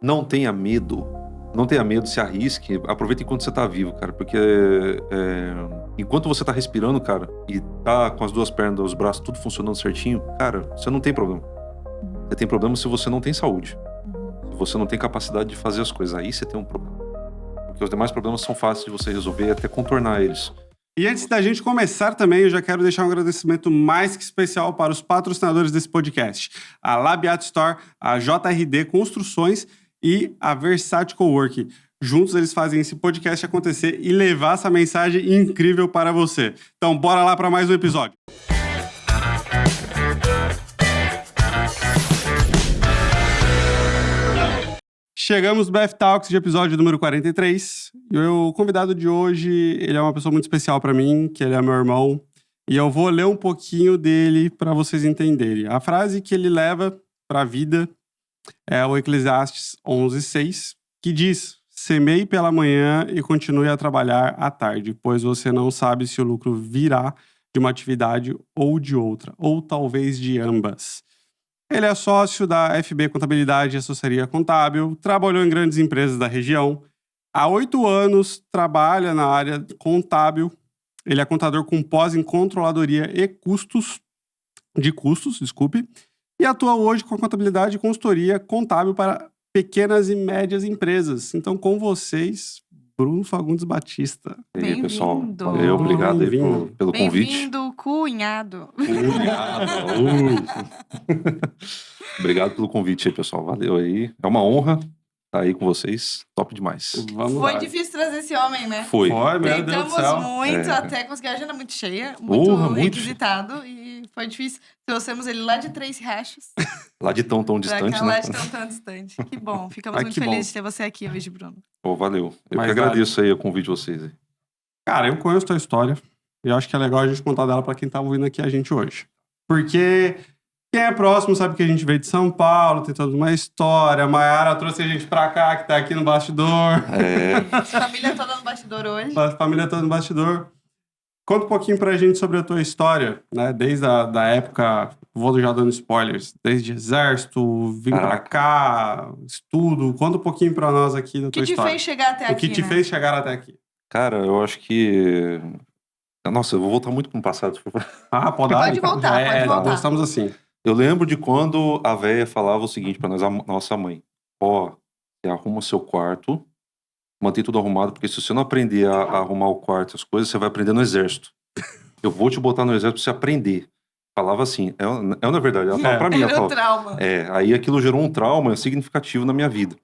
Não tenha medo. Não tenha medo, se arrisque. Aproveita enquanto você tá vivo, cara. Porque enquanto você tá respirando, cara, e tá com as duas pernas, os braços, tudo funcionando certinho, cara, você não tem problema. Você tem problema se você não tem saúde. Se você não tem capacidade de fazer as coisas. Aí você tem um problema. Porque os demais problemas são fáceis de você resolver e até contornar eles. E antes da gente começar também, eu já quero deixar um agradecimento mais que especial para os patrocinadores desse podcast. A Labiato Store, a JRD Construções e a Versace Coworking. Juntos eles fazem esse podcast acontecer e levar essa mensagem incrível para você. Então bora lá para mais um episódio. Chegamos no BF Talks de episódio número 43. E o convidado de hoje, ele é uma pessoa muito especial para mim, que ele é meu irmão. E eu vou ler um pouquinho dele para vocês entenderem. A frase que ele leva para a vida é o Eclesiastes 11:6, que diz: semeie pela manhã e continue a trabalhar à tarde, pois você não sabe se o lucro virá de uma atividade ou de outra, ou talvez de ambas. Ele é sócio da FB Contabilidade e Assessoria Contábil, trabalhou em grandes empresas da região. Há 8 anos trabalha na área contábil. Ele é contador com pós em controladoria e custos, e atua hoje com a contabilidade e consultoria contábil para pequenas e médias empresas. Então, com vocês, Bruno Fagundes Batista. E aí, pessoal, valeu, obrigado aí pelo convite. Bem-vindo, cunhado. Obrigado pelo convite aí, pessoal. Valeu aí. É uma honra estar aí com vocês. Top demais. Foi difícil trazer esse homem, né? Foi, meu Deus do Tentamos céu. muito até conseguir a agenda muito cheia, muito requisitado. E foi difícil. Trouxemos ele lá de Três Riachos. Lá de tão distante, né? Lá de tão distante. Que bom. Ficamos muito felizes de ter você aqui hoje, Bruno. Pô, valeu. Eu que agradeço aí o convite de vocês aí. Cara, eu conheço a tua história. E eu acho que é legal a gente contar dela pra quem tá ouvindo aqui a gente hoje. Porque quem é próximo sabe que a gente veio de São Paulo, tem toda uma história. A Mayara trouxe a gente pra cá, que tá aqui no bastidor. Família toda no bastidor hoje. A família toda no bastidor. Conta um pouquinho pra gente sobre a tua história, né? Desde a época, vou já dando spoilers, desde exército, vim pra cá, estudo. Conta um pouquinho pra nós aqui da tua história. O que te fez chegar até aqui, O que te fez chegar até aqui? Cara, eu acho que... Nossa, eu vou voltar muito pro passado. Pode voltar. Nós estamos assim. Eu lembro de quando a véia falava o seguinte pra nós, a nossa mãe. Você arruma o seu quarto, mantém tudo arrumado, porque se você não aprender a arrumar o quarto, as coisas, você vai aprender no exército. Eu vou te botar no exército pra você aprender. Falava assim, na verdade, ela falava pra mim. Era um trauma. Aí aquilo gerou um trauma significativo na minha vida.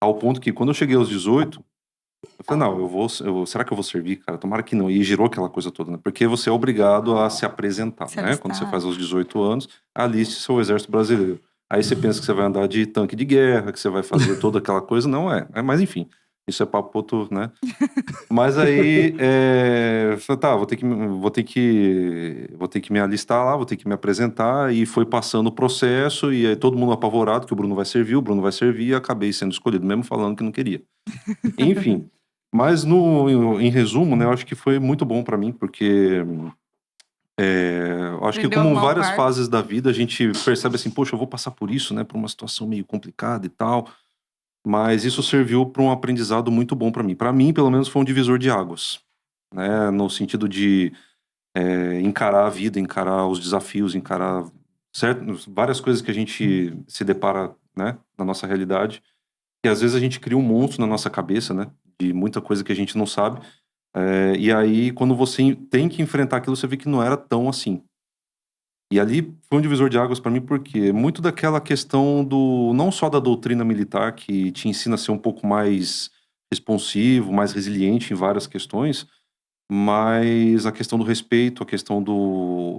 Ao ponto que quando eu cheguei aos 18, eu falei, não, será que eu vou servir, cara? Tomara que não. E girou aquela coisa toda, né? Porque você é obrigado a se apresentar, né? Quando você faz aos 18 anos, aliste seu exército brasileiro. Aí você pensa que você vai andar de tanque de guerra, que você vai fazer toda aquela coisa. Não é. Mas enfim, isso é papo outro, né? Mas aí, eu falei, tá, vou ter que me alistar lá, vou ter que me apresentar. E foi passando o processo, e aí todo mundo apavorado que o Bruno vai servir, e acabei sendo escolhido, mesmo falando que não queria. Enfim, mas em resumo, né, eu acho que foi muito bom pra mim, porque eu acho que como várias fases da vida, a gente percebe assim, poxa, eu vou passar por isso, né, por uma situação meio complicada e tal, mas isso serviu para um aprendizado muito bom pra mim. Pra mim, pelo menos, foi um divisor de águas, né, no sentido de encarar a vida, encarar os desafios, encarar várias coisas que a gente se depara, né, na nossa realidade. E às vezes a gente cria um monstro na nossa cabeça, né? De muita coisa que a gente não sabe. E aí, quando você tem que enfrentar aquilo, você vê que não era tão assim. E ali foi um divisor de águas para mim, porque muito daquela questão não só da doutrina militar, que te ensina a ser um pouco mais responsivo, mais resiliente em várias questões, mas a questão do respeito, a questão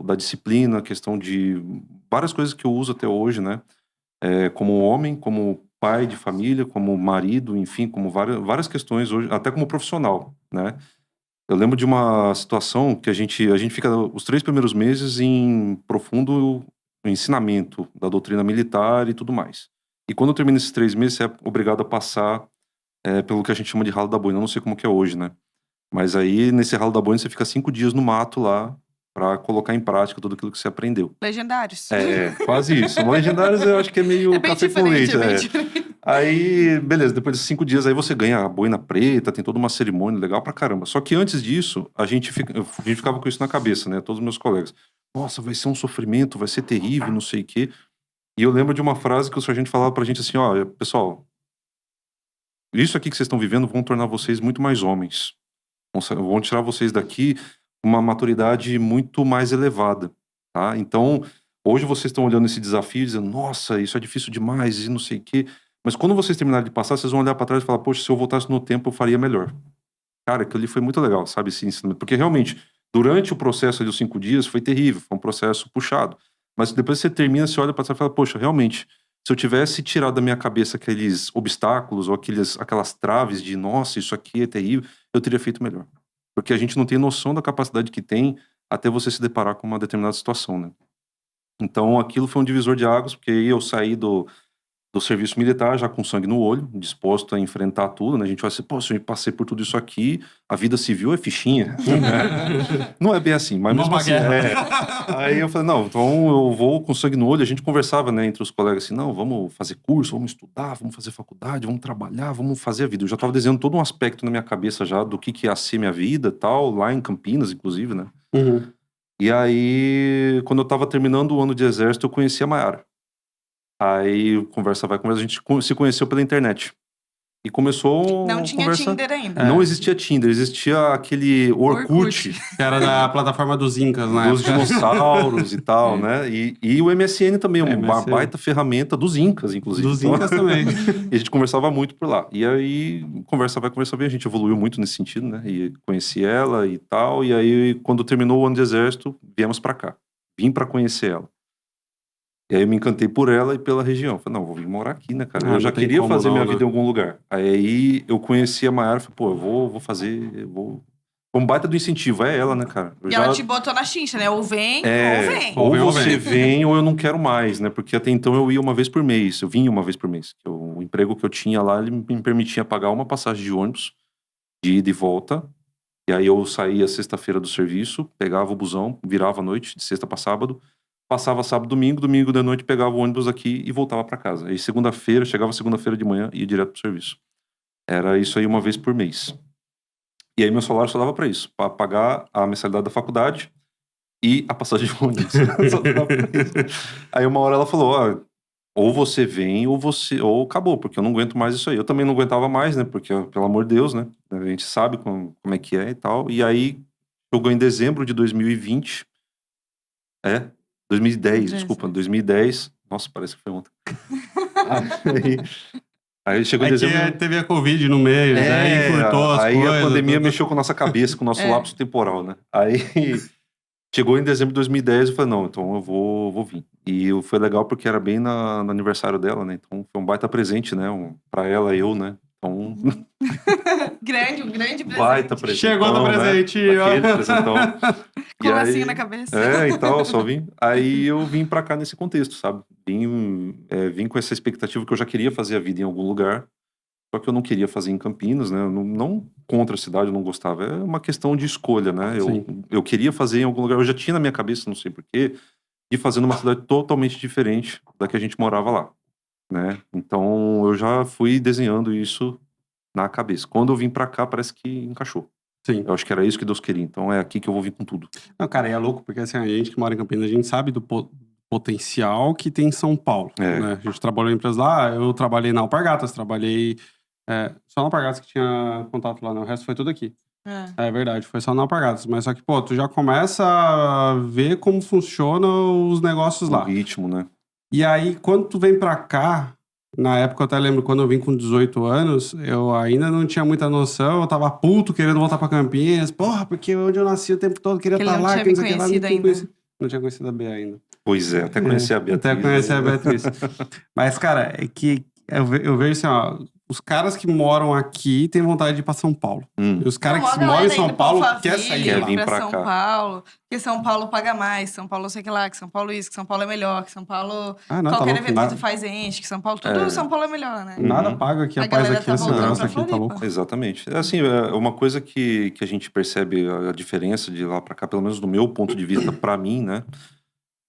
da disciplina, a questão de várias coisas que eu uso até hoje, né? Como homem, como pai de família, como marido, enfim, como várias questões hoje, até como profissional, né? Eu lembro de uma situação que a gente fica os 3 primeiros meses em profundo ensinamento da doutrina militar e tudo mais. E quando termina esses 3 meses, você é obrigado a passar pelo que a gente chama de ralo da boina. Eu não sei como que é hoje, né? Mas aí, nesse ralo da boina, você fica 5 dias no mato lá, pra colocar em prática tudo aquilo que você aprendeu. Legendários. Quase isso. Legendários eu acho que é meio café com leite. Aí, beleza, depois de 5 dias aí você ganha a boina preta, tem toda uma cerimônia legal pra caramba. Só que antes disso, a gente ficava com isso na cabeça, né? Todos os meus colegas. Nossa, vai ser um sofrimento, vai ser terrível, não sei o quê. E eu lembro de uma frase que o sargento falava pra gente assim, ó, pessoal, isso aqui que vocês estão vivendo vão tornar vocês muito mais homens. Vão tirar vocês daqui com uma maturidade muito mais elevada, tá? Então, hoje vocês estão olhando esse desafio e dizendo, nossa, isso é difícil demais e não sei o quê. Mas quando vocês terminarem de passar, vocês vão olhar pra trás e falar, poxa, se eu voltasse no tempo, eu faria melhor. Cara, aquilo ali foi muito legal, sabe, esse ensinamento. Porque realmente, durante o processo dos 5 dias, foi terrível, foi um processo puxado. Mas depois você termina, você olha pra trás e fala, poxa, realmente, se eu tivesse tirado da minha cabeça aqueles obstáculos ou aquelas traves de, nossa, isso aqui é terrível, eu teria feito melhor. Porque a gente não tem noção da capacidade que tem até você se deparar com uma determinada situação, né? Então, aquilo foi um divisor de águas, porque aí eu saí do serviço militar já com sangue no olho, disposto a enfrentar tudo, né? A gente vai assim, pô, se eu passei por tudo isso aqui, a vida civil é fichinha. Não é bem assim, mas mesmo assim. Aí eu falei, não, então eu vou com sangue no olho. A gente conversava, né, entre os colegas assim, não, vamos fazer curso, vamos estudar, vamos fazer faculdade, vamos trabalhar, vamos fazer a vida. Eu já tava desenhando todo um aspecto na minha cabeça já do que ia ser minha vida e tal, lá em Campinas, inclusive, né? Uhum. E aí, quando eu tava terminando o ano de exército, eu conheci a Mayara. Aí, conversa vai, conversa, a gente se conheceu pela internet. E começou Não tinha conversa... Tinder ainda. Não existia Tinder, existia aquele Orkut. Que era da plataforma dos Incas, né? Dos dinossauros e tal, né? E o MSN também, uma baita ferramenta dos Incas, inclusive. Dos Incas também. E a gente conversava muito por lá. E aí, conversa vai, conversa vem, a gente evoluiu muito nesse sentido, né? E conheci ela e tal. E aí, quando terminou o ano de exército, viemos pra cá. Vim pra conhecer ela. E aí eu me encantei por ela e pela região. Falei, não, vou vir morar aqui, né, cara? Eu já queria fazer minha vida em algum lugar. Aí eu conheci a Mayara e falei, pô, eu vou fazer, Foi um baita do incentivo, é ela, né, cara? Ela te botou na chincha, né? Ou vem, ou você vem, ou eu não quero mais, né? Porque até então eu ia uma vez por mês. Eu vinha uma vez por mês. O emprego que eu tinha lá, ele me permitia pagar uma passagem de ônibus, de ida e volta. E aí eu saía sexta-feira do serviço, pegava o busão, virava à noite, de sexta pra sábado. Passava sábado, domingo da noite, pegava o ônibus aqui e voltava pra casa. Aí chegava segunda-feira de manhã e ia direto pro serviço. Era isso aí uma vez por mês. E aí meu salário só dava pra isso, pra pagar a mensalidade da faculdade e a passagem de ônibus. Só dava pra isso. Aí uma hora ela falou, ó, ou você vem ou acabou, porque eu não aguento mais isso aí. Eu também não aguentava mais, né, porque pelo amor de Deus, né, a gente sabe como é que é e tal. E aí chegou em dezembro de 2020, 2010. Nossa, parece que foi ontem. Aí chegou em dezembro. Teve a Covid no meio, né? E cortou as coisas. Aí a pandemia mexeu com a nossa cabeça, com o nosso lapso temporal, né? Aí chegou em dezembro de 2010, eu falei, não, então eu vou vir. E foi legal porque era bem no aniversário dela, né? Então foi um baita presente, né? Pra ela, eu, né? Então... um grande presente. Baita presente. Chegou no presente, ó. Aquele presentão. Com lacinho na cabeça. E tal, só vim. Aí eu vim pra cá nesse contexto, sabe? Vim com essa expectativa que eu já queria fazer a vida em algum lugar, só que eu não queria fazer em Campinas, né? Não contra a cidade, eu não gostava. É uma questão de escolha, né? Eu queria fazer em algum lugar, eu já tinha na minha cabeça, não sei porquê, de fazer numa cidade totalmente diferente da que a gente morava lá, né? Então eu já fui desenhando isso na cabeça. Quando eu vim pra cá, parece que encaixou. Sim. Eu acho que era isso que Deus queria. Então é aqui que eu vou vir com tudo. Não, cara, é louco, porque assim, a gente que mora em Campinas, a gente sabe do potencial que tem em São Paulo. Né? A gente trabalhou em empresa lá, eu trabalhei na Alpargatas, só na Alpargatas que tinha contato lá, né? O resto foi tudo aqui. É verdade, foi só na Alpargatas. Mas só que, pô, tu já começa a ver como funcionam os negócios lá. O ritmo, né? E aí, quando tu vem pra cá, na época eu até lembro, quando eu vim com 18 anos, eu ainda não tinha muita noção, eu tava puto querendo voltar pra Campinas, porra, porque onde eu nasci o tempo todo, queria estar lá, que não tinha conhecido ainda. Não tinha conhecido a Bea ainda. Pois é, até conhecer a Beatriz. Até conhecer a Beatriz. Mas, cara, é que eu vejo assim, ó, os caras que moram aqui têm vontade de ir pra São Paulo. E os caras que moram em São Paulo querem sair quer lá. vir pra São cá. Paulo, porque São Paulo paga mais, São Paulo sei que lá, que São Paulo isso, que São Paulo é melhor, que São Paulo qualquer evento que tu faz enche, que São Paulo, tudo São Paulo é melhor, né? Nada paga aqui, a paz aqui, a segurança aqui, tá louco? Exatamente. Assim, é uma coisa que a gente percebe a diferença de lá pra cá, pelo menos do meu ponto de vista, pra mim, né?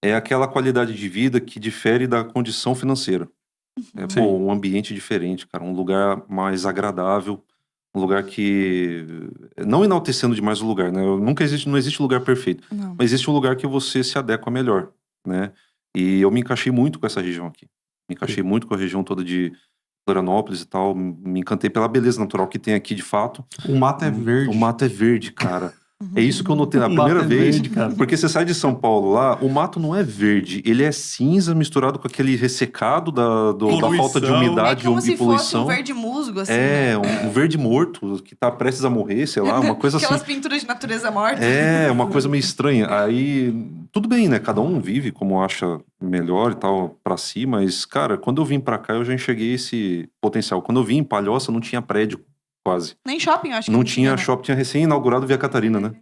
É aquela qualidade de vida que difere da condição financeira. Um ambiente diferente, cara. Um lugar mais agradável. Um lugar que... Não enaltecendo demais o lugar, né? Não existe lugar perfeito. Não. Mas existe um lugar que você se adequa melhor, né? E eu me encaixei muito com essa região aqui. Me encaixei muito com a região toda de Florianópolis e tal. Me encantei pela beleza natural que tem aqui, de fato. O mato é verde. O mato é verde, cara. É isso que eu notei na primeira vez. Verde, cara. Porque você sai de São Paulo lá, o mato não é verde. Ele é cinza misturado com aquele ressecado da falta de umidade como e se poluição. Fosse um verde musgo, assim. né? Um verde morto, que tá prestes a morrer, sei lá, uma coisa Aquelas assim. pinturas de natureza morta. Uma coisa meio estranha. Aí, tudo bem, né? Cada um vive como acha melhor e tal, pra si. Mas, cara, quando eu vim pra cá, eu já enxerguei esse potencial. Quando eu vim em Palhoça, não tinha prédio, quase. Nem shopping, eu acho que Não tinha shopping, tinha recém-inaugurado Via Catarina, né?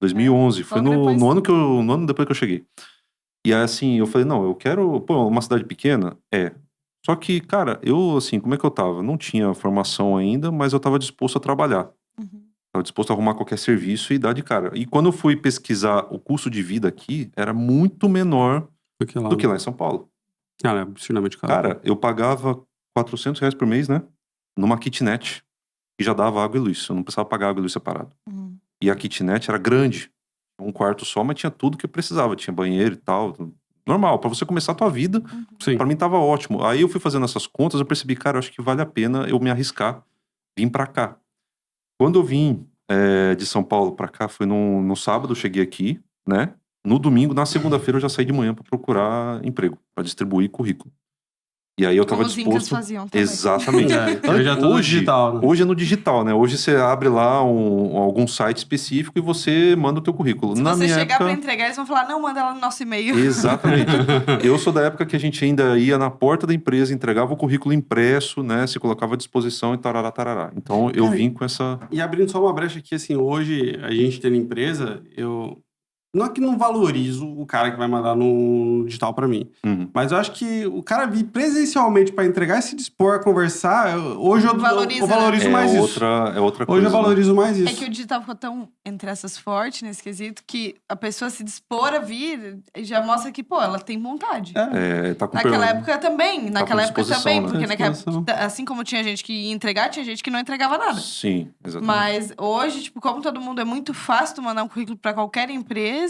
2011. Foi no ano depois que eu cheguei. E aí, assim, eu falei, não, eu quero... Pô, uma cidade pequena? Só que, cara, eu, assim, como é que eu tava? Não tinha formação ainda, mas eu tava disposto a trabalhar. Tava disposto a arrumar qualquer serviço e dar de cara. E quando eu fui pesquisar o custo de vida aqui, era muito menor do que lá em São Paulo. Cara, é absurdamente caro. Cara, eu pagava R$400 por mês, né? Numa kitnet. Que já dava água e luz. Eu não precisava pagar água e luz separado. E a kitnet era grande. Um quarto só, mas tinha tudo que eu precisava. Tinha banheiro e tal. Normal, pra você começar a tua vida, pra mim tava ótimo. Aí eu fui fazendo essas contas, eu percebi, cara, eu acho que vale a pena eu me arriscar, vir pra cá. Quando eu vim de São Paulo pra cá, foi no sábado, eu cheguei aqui, né? No domingo, na segunda-feira, eu já saí de manhã pra procurar emprego, pra distribuir currículo. E aí eu tava disposto... Como os incas faziam também. Exatamente. Hoje é tudo digital, né? Hoje é no digital, né? Hoje você abre lá algum site específico e você manda o teu currículo. Se você chegar pra entregar, eles vão falar, não, manda lá no nosso e-mail. Exatamente. Eu sou da época que a gente ainda ia na porta da empresa, entregava o currículo impresso, né? Se colocava à disposição e tarará, tarará. Então eu vim com essa... E abrindo só uma brecha aqui, assim, hoje a gente tem empresa, não é que não valorizo o cara que vai mandar no digital pra mim. Mas eu acho que o cara vir presencialmente pra entregar e se dispor a conversar, hoje eu valorizo mais isso. É outra coisa. Hoje eu valorizo mais isso. É que o digital ficou tão entre essas fortes nesse quesito que a pessoa se dispor a vir já mostra que, pô, ela tem vontade. Tá com Naquela época também. Porque né? naquela época, assim como tinha gente que ia entregar, tinha gente que não entregava nada. Sim, exatamente. Mas hoje, tipo, como todo mundo é muito fácil tu mandar um currículo pra qualquer empresa,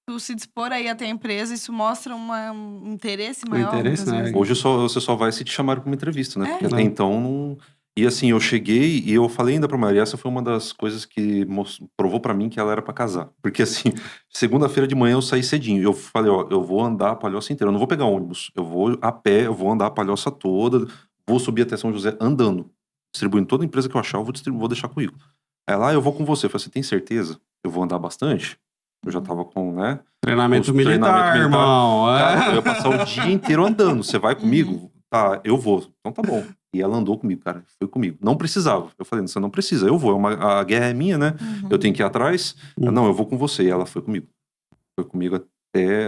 tu se dispor aí até a empresa, isso mostra um interesse maior. Né? Hoje você só vai se te chamaram pra uma entrevista, né? Porque até então não... E assim, eu cheguei e eu falei ainda pra Maria, essa foi uma das coisas que provou pra mim que ela era pra casar. Porque assim, segunda-feira de manhã eu saí cedinho. Eu falei, ó, eu vou andar a Palhoça inteira, eu não vou pegar ônibus. Eu vou a pé, eu vou andar a Palhoça toda, vou subir até São José andando. Distribuindo toda a empresa que eu achar, eu vou deixar currículo. Ela, eu vou com você. Eu falei, você tem certeza? Eu vou andar bastante? Eu já tava com, né? Treinamento militar, irmão. Cara, eu ia passar o dia inteiro andando. Você vai comigo? Tá, eu vou. Então tá bom. E ela andou comigo, cara. Foi comigo. Não precisava. Eu falei, você não precisa. Eu vou. A guerra é minha, né? Eu tenho que ir atrás. Não, eu vou com você. E ela foi comigo. Foi comigo até...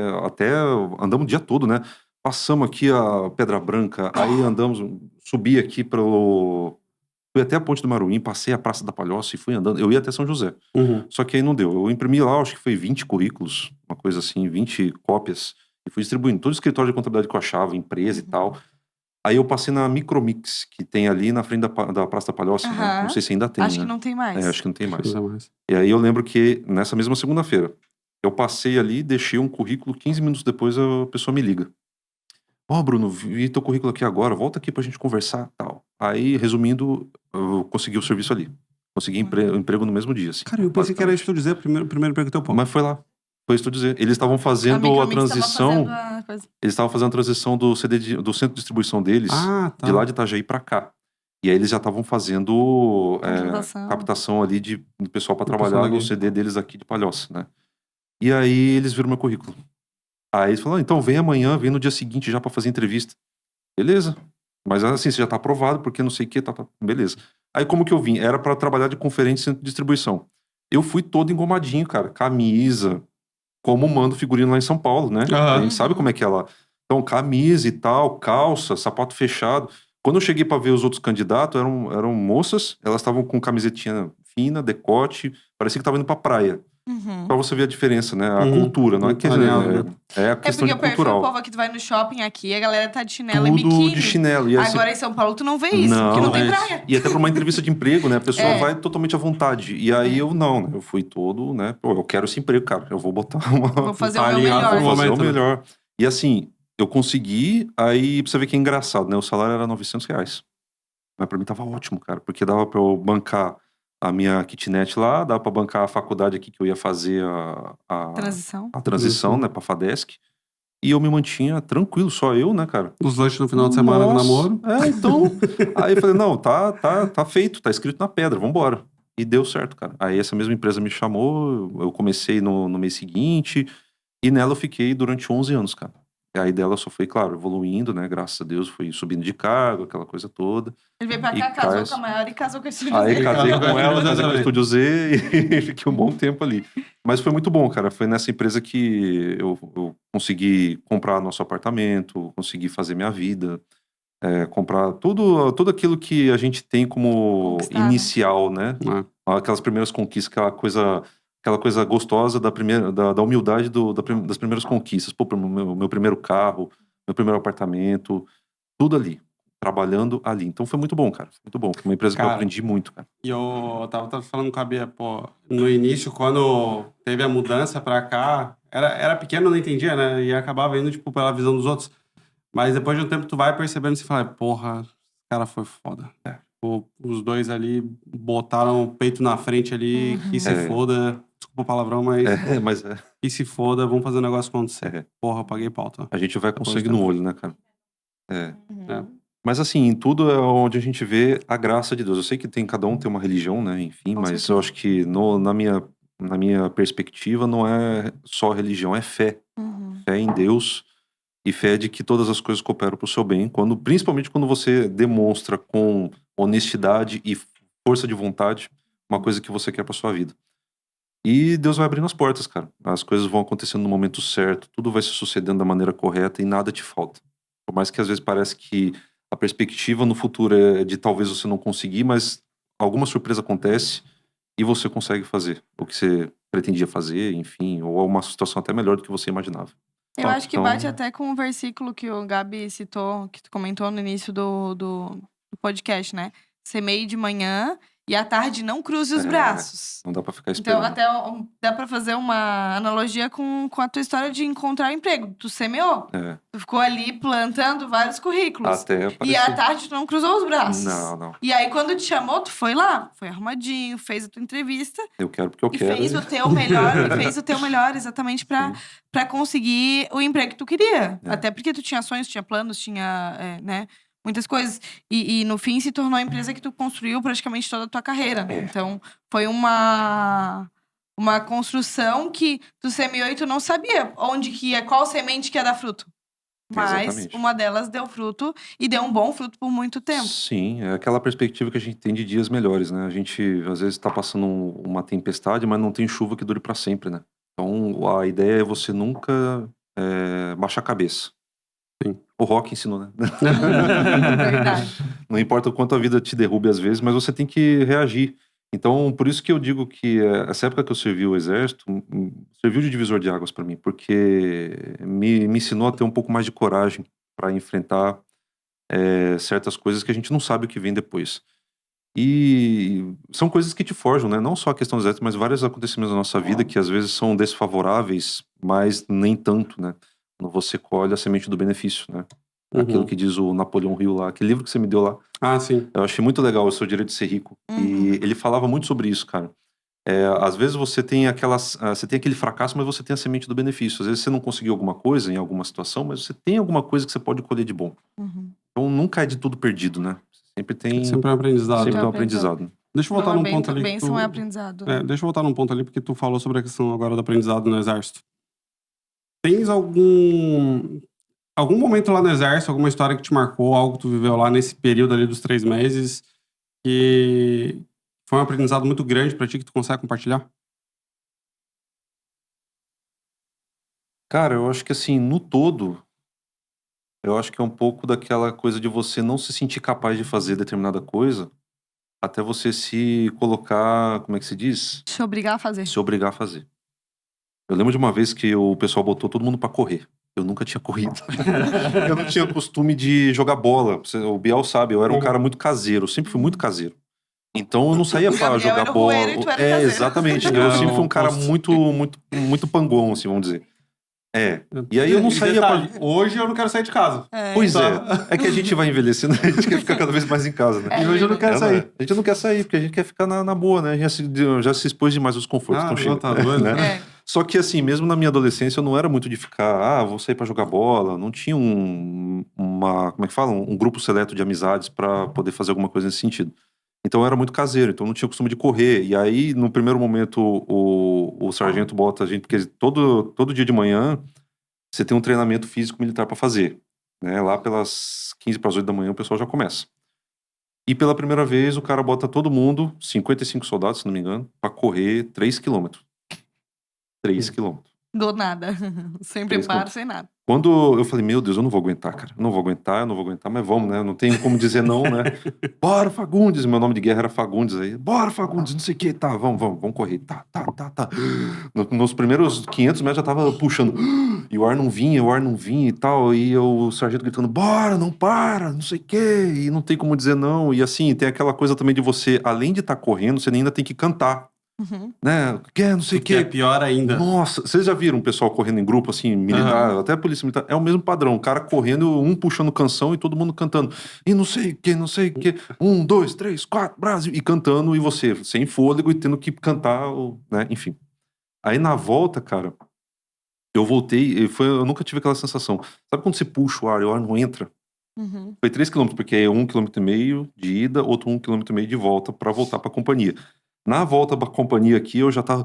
Andamos o dia todo, né? Passamos aqui a Pedra Branca. Aí andamos... Subi aqui Fui até a Ponte do Maruim, passei a Praça da Palhoça e fui andando. Eu ia até São José. Só que aí não deu. Eu imprimi lá, acho que foi 20 currículos, uma coisa assim, 20 cópias. E fui distribuindo todo o escritório de contabilidade que eu achava, empresa e tal. Aí eu passei na Micromix, que tem ali na frente da Praça da Palhoça. Né? Não sei se ainda tem, Acho né? que não tem mais. Acho que não tem mais. E aí eu lembro que nessa mesma segunda-feira, eu passei ali, deixei um currículo, 15 minutos depois a pessoa me liga. Ó, Bruno, vi teu currículo aqui agora, volta aqui pra gente conversar, tal. Aí, resumindo, eu consegui o serviço ali. Consegui emprego no mesmo dia, assim. Cara, eu pensei que era isso que eu dizer, primeiro emprego teu pão. Mas foi lá. Foi isso que eu dizer. Eles estavam fazendo a transição... Eles estavam fazendo a transição do centro de distribuição deles, de lá de Itajaí pra cá. E aí eles já estavam fazendo captação ali do pessoal pra trabalhar no CD deles aqui de Palhoça, né? E aí eles viram meu currículo. Aí eles falaram, então vem amanhã, vem no dia seguinte já pra fazer entrevista. Beleza. Mas assim, você já tá aprovado, porque não sei o que, tá. Beleza. Aí como que eu vim? Era pra trabalhar de conferência em centro de distribuição. Eu fui todo engomadinho, cara. Camisa, como mando figurino lá em São Paulo, né? A gente sabe como é que é lá. Então, camisa e tal, calça, sapato fechado. Quando eu cheguei pra ver os outros candidatos, eram moças, elas estavam com camisetinha fina, decote, parecia que estavam indo pra praia. Pra você ver a diferença, né? A cultura, não é que é a questão de cultural. É porque o perfil do povo aqui, tu vai no shopping aqui, a galera tá de chinelo Tudo e biquíni. de chinelo. E aí agora em São Paulo tu não vê isso, porque não tem praia. E até pra uma entrevista de emprego, né? A pessoa vai totalmente à vontade. E aí eu não, né? Eu fui todo, né? Pô, eu quero esse emprego, cara. Eu vou botar Vou fazer o meu melhor. Vou fazer o melhor. E assim, eu consegui, aí pra você ver que é engraçado, né? O salário era R$900. Mas pra mim tava ótimo, cara. Porque dava pra eu bancar a minha kitnet lá, dava pra bancar a faculdade aqui que eu ia fazer a transição, né? Pra FADESC. E eu me mantinha tranquilo, só eu, né, cara? Os lanches no final de semana do namoro. Então. Aí eu falei, não, tá feito, tá escrito na pedra, vambora. E deu certo, cara. Aí essa mesma empresa me chamou, eu comecei no mês seguinte, e nela eu fiquei durante 11 anos, cara. E aí dela só foi, claro, evoluindo, né? Graças a Deus, fui subindo de cargo, aquela coisa toda. Ele veio pra cá, casou com a maior e casou com a Estúdio Z. Aí casei com ela, casei com a Estúdio Z e fiquei um bom tempo ali. Mas foi muito bom, cara. Foi nessa empresa que eu consegui comprar nosso apartamento, consegui fazer minha vida, comprar tudo aquilo que a gente tem como inicial, né? Aquelas primeiras conquistas, aquela coisa gostosa da humildade das primeiras conquistas. Pô, meu primeiro carro, meu primeiro apartamento, tudo ali. Trabalhando ali. Então foi muito bom, cara. Muito bom. Foi uma empresa que eu aprendi muito, cara. E eu tava falando com a Bia, pô, no início, quando teve a mudança pra cá, era pequeno, não entendia, né? E acabava indo, tipo, pela visão dos outros. Mas depois de um tempo tu vai percebendo e você fala, porra, esse cara foi foda. Os dois ali botaram o peito na frente ali, que se foda. Desculpa o palavrão, mas que se foda, vamos fazer o negócio acontecer. Porra, eu paguei pauta. A gente vai com sangue no olho, né, cara? Mas assim, em tudo é onde a gente vê a graça de Deus. Eu sei que cada um tem uma religião, né, enfim, mas eu acho que na minha perspectiva não é só religião, é fé. Fé em Deus e fé de que todas as coisas cooperam pro seu bem, principalmente quando você demonstra com honestidade e força de vontade uma coisa que você quer pra sua vida. E Deus vai abrindo as portas, cara. As coisas vão acontecendo no momento certo, tudo vai se sucedendo da maneira correta e nada te falta. Por mais que às vezes parece que a perspectiva no futuro é de talvez você não conseguir, mas alguma surpresa acontece e você consegue fazer o que você pretendia fazer, enfim, ou uma situação até melhor do que você imaginava. Eu acho que bate até com o versículo que o Gabi citou, que tu comentou no início do podcast, né? Semeie de manhã e à tarde não cruze os braços. Não dá pra ficar esperando. Então, até dá pra fazer uma analogia com a tua história de encontrar emprego. Tu semeou. Tu ficou ali plantando vários currículos. Até aparecer. E à tarde tu não cruzou os braços. Não. E aí, quando te chamou, tu foi lá. Foi arrumadinho, fez a tua entrevista. Eu quero porque eu quero. E fez o teu melhor, exatamente pra conseguir o emprego que tu queria. Até porque tu tinha sonhos, tinha planos, tinha, né? Muitas coisas. E no fim se tornou a empresa que tu construiu praticamente toda a tua carreira. Então, foi uma construção que tu semeou e tu não sabia onde que ia, qual semente que ia dar fruto. Mas exatamente. Uma delas deu fruto e deu um bom fruto por muito tempo. Sim, é aquela perspectiva que a gente tem de dias melhores, né? A gente, às vezes, tá passando uma tempestade, mas não tem chuva que dure pra sempre, né? Então, a ideia é você nunca baixar a cabeça. Sim. O rock ensinou, né? Verdade. Não importa o quanto a vida te derrube às vezes, mas você tem que reagir. Então, por isso que eu digo que essa época que eu servi o exército, serviu de divisor de águas para mim, porque me ensinou a ter um pouco mais de coragem para enfrentar certas coisas que a gente não sabe o que vem depois. E são coisas que te forjam, né? Não só a questão do exército, mas vários acontecimentos da nossa vida que às vezes são desfavoráveis, mas nem tanto, né? Quando você colhe a semente do benefício, né? Aquilo que diz o Napoleão Hill lá, aquele livro que você me deu lá. Ah, sim. Eu achei muito legal, O Seu Direito de Ser Rico. E ele falava muito sobre isso, cara. Às vezes você tem aquele fracasso, mas você tem a semente do benefício. Às vezes você não conseguiu alguma coisa em alguma situação, mas você tem alguma coisa que você pode colher de bom. Então nunca é de tudo perdido, né? Sempre é um aprendizado. Sempre é um aprendizado. Deixa eu voltar num ponto ali. Bênção é aprendizado. Deixa eu voltar num ponto ali, porque tu falou sobre a questão agora do aprendizado no exército. Tens algum momento lá no exército, alguma história que te marcou, algo que tu viveu lá nesse período ali dos 3 meses, que foi um aprendizado muito grande pra ti, que tu consegue compartilhar? Cara, eu acho que assim, no todo, eu acho que é um pouco daquela coisa de você não se sentir capaz de fazer determinada coisa, até você se colocar, como é que se diz? Se obrigar a fazer. Se obrigar a fazer. Eu lembro de uma vez que o pessoal botou todo mundo pra correr. Eu nunca tinha corrido. Eu não tinha costume de jogar bola. O Biel sabe, eu era um cara muito caseiro. Eu sempre fui muito caseiro. Então eu não saía pra Gabriel jogar era o bola. roeiro e tu era caseiro. Exatamente. Eu Não, sempre fui um cara oposto. muito pangon, assim, vamos dizer. E aí eu não E saía detalhe, hoje eu não quero sair de casa. Pois Tá. é que a gente vai envelhecendo, a gente quer ficar cada vez mais em casa, né? E hoje eu não quero sair. A gente não quer sair, porque a gente quer ficar na boa, né? Já se expôs demais aos confortos. Ah, Então chega, não, tá doido. né? Só que assim, mesmo na minha adolescência, eu não era muito de ficar, vou sair pra jogar bola. Não tinha como é que fala? Um grupo seleto de amizades pra poder fazer alguma coisa nesse sentido. Então eu era muito caseiro, então não tinha costume de correr. E aí, no primeiro momento, o sargento bota a gente, porque todo dia de manhã você tem um treinamento físico militar pra fazer, né? Lá pelas 15 para as 8 da manhã o pessoal já começa. E pela primeira vez o cara bota todo mundo, 55 soldados, se não me engano, pra correr 3 quilômetros. 3 quilômetros. Do nada. Sem preparo, sem nada. Quando eu falei, meu Deus, eu não vou aguentar, cara. Eu não vou aguentar, mas vamos, né? Não tem como dizer não, né? Bora, Fagundes. Meu nome de guerra era Fagundes aí. Bora, Fagundes, não sei o que. Tá, vamos correr. Tá. Nos primeiros 500 metros já tava puxando. E o ar não vinha e tal. E o sargento gritando, bora, não para, não sei o que. E não tem como dizer não. E assim, tem aquela coisa também de você, além de estar correndo, você ainda tem que cantar. Né? Não sei o Que é que. pior ainda. Nossa, vocês já viram um pessoal correndo em grupo, assim, militar, até a polícia militar? É o mesmo padrão, o cara correndo, um puxando canção e todo mundo cantando. E não sei o que. 1, 2, 3, 4, Brasil. E cantando, e você sem fôlego e tendo que cantar, né? Enfim. Aí na volta, cara, eu voltei, eu nunca tive aquela sensação. Sabe quando você puxa o ar e o ar não entra? Foi 3 quilômetros, porque é 1,5 km de ida, outro 1,5 km de volta pra voltar pra companhia. Na volta da companhia aqui, eu já tava...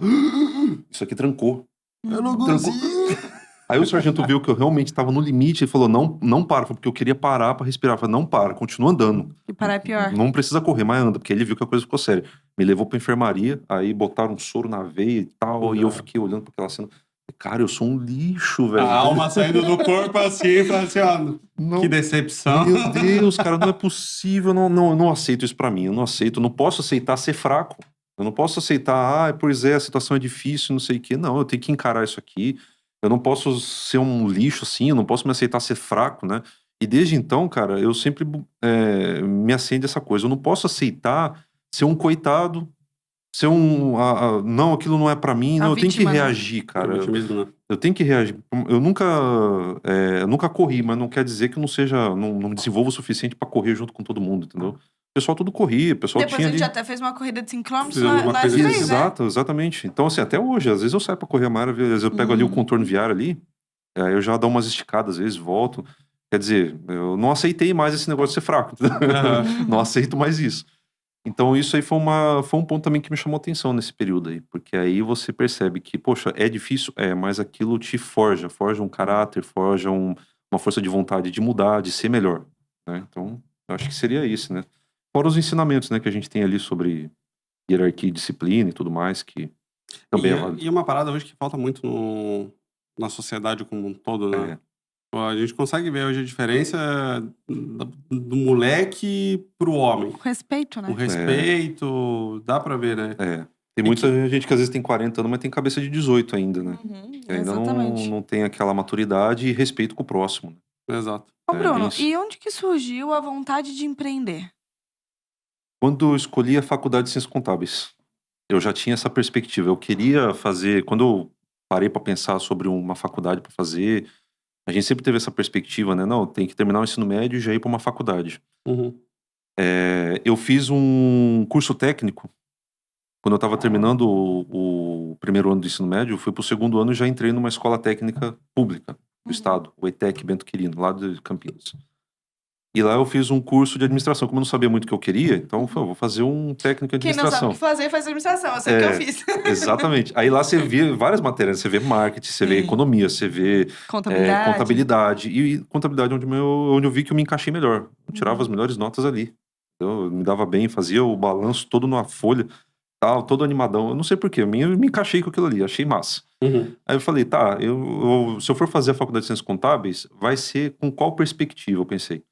Isso aqui trancou. Eu não consigo. Aí o sargento viu que eu realmente tava no limite e falou, não para, porque eu queria parar pra respirar. Eu falei, não para, continua andando. E parar é pior. Não precisa correr, mas anda, porque ele viu que a coisa ficou séria. Me levou pra enfermaria, aí botaram um soro na veia e tal, e eu fiquei olhando pra aquela cena. Cara, eu sou um lixo, velho. A alma saindo do corpo assim, falando assim, Não. que decepção. Meu Deus, cara, não é possível, eu não aceito isso pra mim, eu não posso aceitar ser fraco. Eu não posso aceitar, pois é, a situação é difícil, não sei o quê. Não, eu tenho que encarar isso aqui. Eu não posso ser um lixo assim, eu não posso me aceitar ser fraco, né? E desde então, cara, eu sempre me acende essa coisa. Eu não posso aceitar ser um coitado, ser não, aquilo não é pra mim. Não, eu tenho que reagir, cara. Eu tenho que reagir. Eu nunca corri, mas não quer dizer que eu não desenvolvo o suficiente pra correr junto com todo mundo, entendeu? O pessoal tudo corria, o pessoal Depois tinha a gente ali... até fez uma corrida de 5 km Fizemos uma nós coisa três, né? Exato, exatamente. Então, assim, até hoje, às vezes eu saio pra correr a Mara, às vezes eu pego ali o contorno viário ali, aí eu já dou umas esticadas, às vezes volto. Quer dizer, eu não aceitei mais esse negócio de ser fraco, entendeu? Não aceito mais isso. Então, isso aí foi um ponto também que me chamou atenção nesse período aí, porque aí você percebe que, poxa, é difícil, mas aquilo te forja um caráter, forja uma força de vontade de mudar, de ser melhor, né? Então, eu acho que seria isso, né? Fora os ensinamentos, né, que a gente tem ali sobre hierarquia e disciplina e tudo mais, que também é válido. E uma parada hoje que falta muito na sociedade como um todo, né? A gente consegue ver hoje a diferença do moleque pro homem. Com respeito, né? O respeito, dá pra ver, né? Tem muita gente que às vezes tem 40 anos, mas tem cabeça de 18 ainda, né? Ainda Exatamente. não tem aquela maturidade e respeito com o próximo. Exato. Ô, Bruno, isso. e onde que surgiu a vontade de empreender? Quando eu escolhi a faculdade de Ciências Contábeis, eu já tinha essa perspectiva. Eu queria fazer... Quando eu parei para pensar sobre uma faculdade para fazer, a gente sempre teve essa perspectiva, né? Não, tem que terminar o ensino médio e já ir para uma faculdade. Eu fiz um curso técnico. Quando eu estava terminando o primeiro ano do ensino médio, eu fui para o segundo ano e já entrei numa escola técnica pública do estado, o ETEC Bento Quirino, lá de Campinas. E lá eu fiz um curso de administração. Como eu não sabia muito o que eu queria, então eu falei, vou fazer um técnico de Quem não sabe administração. o que fazer, faz administração. Eu sei o que eu fiz. Exatamente. Aí lá você vê várias matérias. Você vê marketing, você vê economia, você vê contabilidade. E contabilidade onde eu vi que eu me encaixei melhor. Eu tirava as melhores notas ali. Eu me dava bem, fazia o balanço todo numa folha, tal, todo animadão. Eu não sei porquê, eu me encaixei com aquilo ali, achei massa. Aí eu falei, tá, se eu for fazer a faculdade de Ciências Contábeis, vai ser com qual perspectiva, eu pensei.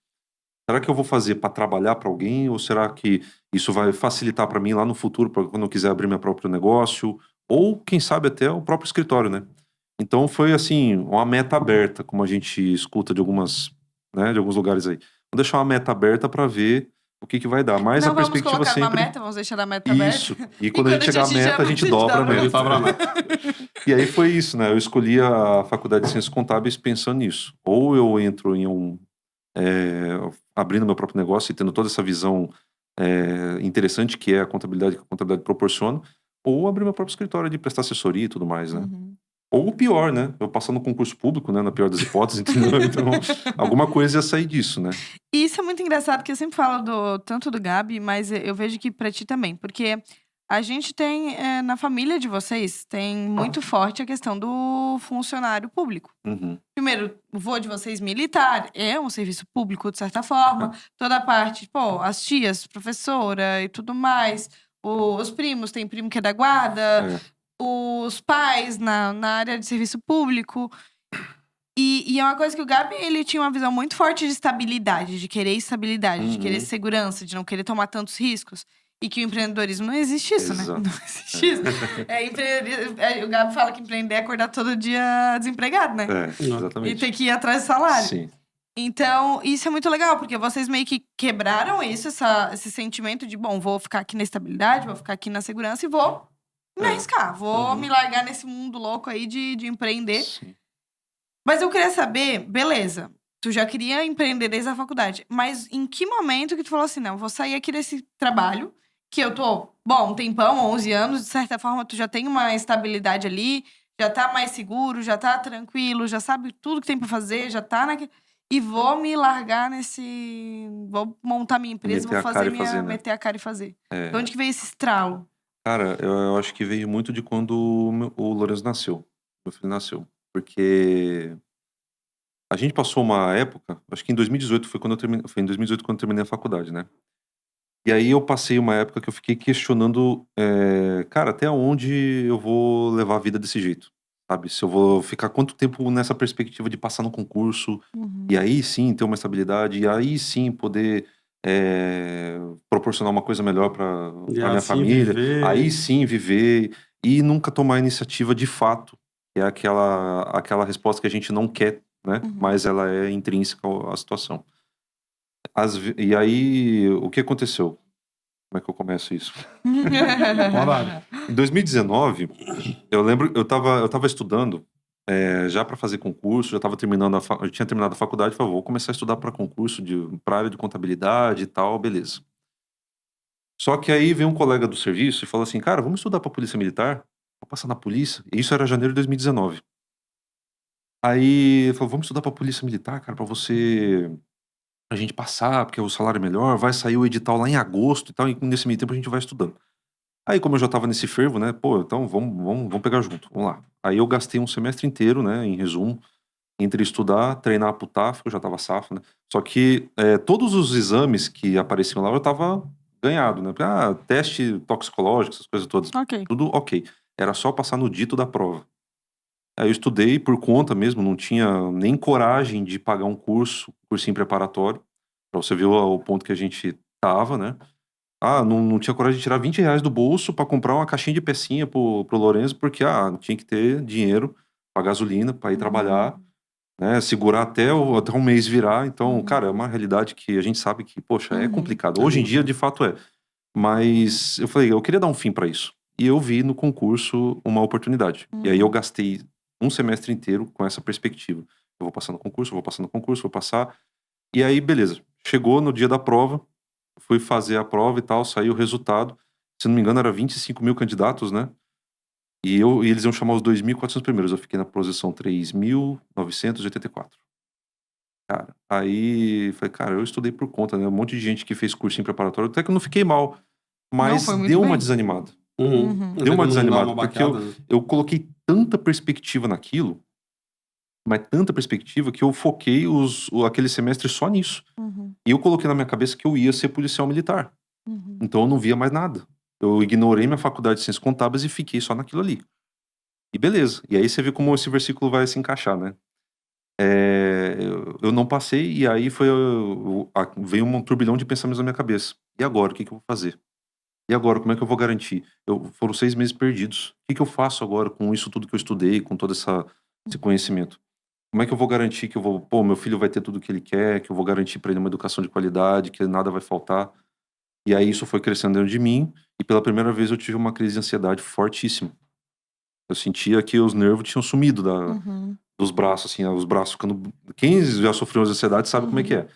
Será que eu vou fazer para trabalhar para alguém? Ou será que isso vai facilitar para mim lá no futuro, para quando eu quiser abrir meu próprio negócio? Ou, quem sabe, até o próprio escritório, né? Então foi assim, uma meta aberta, como a gente escuta de algumas, né, de alguns lugares aí. Vou deixar uma meta aberta para ver o que vai dar. Mas a Não vamos perspectiva colocar numa sempre meta, vamos deixar a meta aberta. isso. E quando a gente chegar à atingir meta, a gente dobra a Ele meta. dobra a meta. E aí foi isso, né? Eu escolhi a faculdade de Ciências Contábeis pensando nisso. Ou eu entro em abrindo meu próprio negócio e tendo toda essa visão interessante que é a contabilidade que a contabilidade proporciona, ou abrir meu próprio escritório de prestar assessoria e tudo mais, né? Uhum. Ou o pior, né? Eu passar no concurso público, né? Na pior das hipóteses, entendeu? Então, alguma coisa ia sair disso, né? E isso é muito engraçado, que eu sempre falo tanto do Gabi, mas eu vejo que pra ti também. Porque a gente tem, na família de vocês, tem muito forte a questão do funcionário público. Uhum. Primeiro, o vô de vocês militar é um serviço público, de certa forma. Toda a parte, pô, as tias, professora e tudo mais. Os primos, tem primo que é da guarda. Os pais na área de serviço público. E é uma coisa que o Gabi, ele tinha uma visão muito forte de estabilidade, de querer estabilidade, de querer segurança, de não querer tomar tantos riscos. E que o empreendedorismo não existe isso, né? Exato. Não existe isso. O Gabi fala que empreender é acordar todo dia desempregado, né? Exatamente. E ter que ir atrás do salário. Sim. Então, isso é muito legal, porque vocês meio que quebraram isso, esse sentimento de, bom, vou ficar aqui na estabilidade, vou ficar aqui na segurança e vou me arriscar. Vou me largar nesse mundo louco aí de empreender. Sim. Mas eu queria saber, beleza, tu já queria empreender desde a faculdade, mas em que momento que tu falou assim, não, vou sair aqui desse trabalho, que eu tô, bom, um tempão, 11 anos, de certa forma tu já tem uma estabilidade ali, já tá mais seguro, já tá tranquilo, já sabe tudo que tem pra fazer, já tá naquele... E vou me largar nesse... Vou montar minha empresa, Meter vou a cara fazer e fazer, né? meter a cara e fazer. De onde que veio esse estralo? Cara, eu acho que veio muito de quando o Lourenço nasceu. Meu filho nasceu. Porque a gente passou uma época, acho que em 2018 foi quando eu terminei, foi em 2018 quando eu terminei a faculdade, né? E aí eu passei uma época que eu fiquei questionando, cara, até onde eu vou levar a vida desse jeito, sabe? Se eu vou ficar quanto tempo nessa perspectiva de passar no concurso, e aí sim ter uma estabilidade, e aí sim poder proporcionar uma coisa melhor para minha assim família, viver. aí sim viver, e nunca tomar iniciativa de fato, que é aquela resposta que a gente não quer, né? Mas ela é intrínseca à situação. E aí, o que aconteceu? Como é que eu começo isso? Em 2019, eu lembro, eu tava estudando já para fazer concurso, já tava terminando eu tinha terminado a faculdade, falei, vou começar a estudar para concurso para área de contabilidade e tal, beleza. Só que aí veio um colega do serviço e falou assim, cara, vamos estudar para polícia militar? Vou passar na polícia. E isso era janeiro de 2019. Aí ele falou, vamos estudar para polícia militar, cara, para a gente passar, porque o salário é melhor, vai sair o edital lá em agosto e tal, e nesse meio tempo a gente vai estudando. Aí, como eu já tava nesse fervo, né, pô, então vamos pegar junto, vamos lá. Aí eu gastei um semestre inteiro, né, em resumo, entre estudar, treinar pro TAF, eu já tava safo, né, só que todos os exames que apareciam lá eu tava ganhado, né, teste toxicológico, essas coisas todas, tudo ok. Era só passar no dito da prova. Aí eu estudei por conta mesmo, não tinha nem coragem de pagar um cursinho preparatório, pra você ver o ponto que a gente tava, né. Não tinha coragem de tirar R$20 do bolso pra comprar uma caixinha de pecinha pro Lourenço, porque, tinha que ter dinheiro pra gasolina, pra ir trabalhar, né, segurar até um mês virar. Então, cara, é uma realidade que a gente sabe que, poxa, é complicado. Hoje em dia, de fato, é. Mas eu falei, eu queria dar um fim pra isso. E eu vi no concurso uma oportunidade. E aí eu gastei um semestre inteiro com essa perspectiva. Eu vou passar no concurso, vou passar. E aí, beleza. Chegou no dia da prova, fui fazer a prova e tal, saiu o resultado. Se não me engano, era 25 mil candidatos, né? E eles iam chamar os 2.400 primeiros. Eu fiquei na posição 3.984. Cara, aí falei, cara, eu estudei por conta, né? Um monte de gente que fez cursinho preparatório, até que eu não fiquei mal. Mas foi muito deu uma bem. desanimada. Deu uma desanimada, porque eu coloquei tanta perspectiva naquilo, mas tanta perspectiva que eu foquei aquele semestre só nisso. E eu coloquei na minha cabeça que eu ia ser policial militar. Então eu não via mais nada. Eu ignorei minha faculdade de ciências contábeis e fiquei só naquilo ali. E beleza. E aí você vê como esse versículo vai se encaixar, né? Eu não passei e aí veio um turbilhão de pensamentos na minha cabeça. E agora? O que eu vou fazer? E agora? Como é que eu vou garantir? Foram 6 meses perdidos. O que eu faço agora com isso tudo que eu estudei, com toda esse conhecimento. Como é que eu vou garantir que meu filho vai ter tudo o que ele quer, que eu vou garantir para ele uma educação de qualidade, que nada vai faltar? E aí isso foi crescendo dentro de mim, e pela primeira vez eu tive uma crise de ansiedade fortíssima. Eu sentia que os nervos tinham sumido dos braços, assim, os braços ficando... Quem já sofreu de ansiedade sabe como é que é.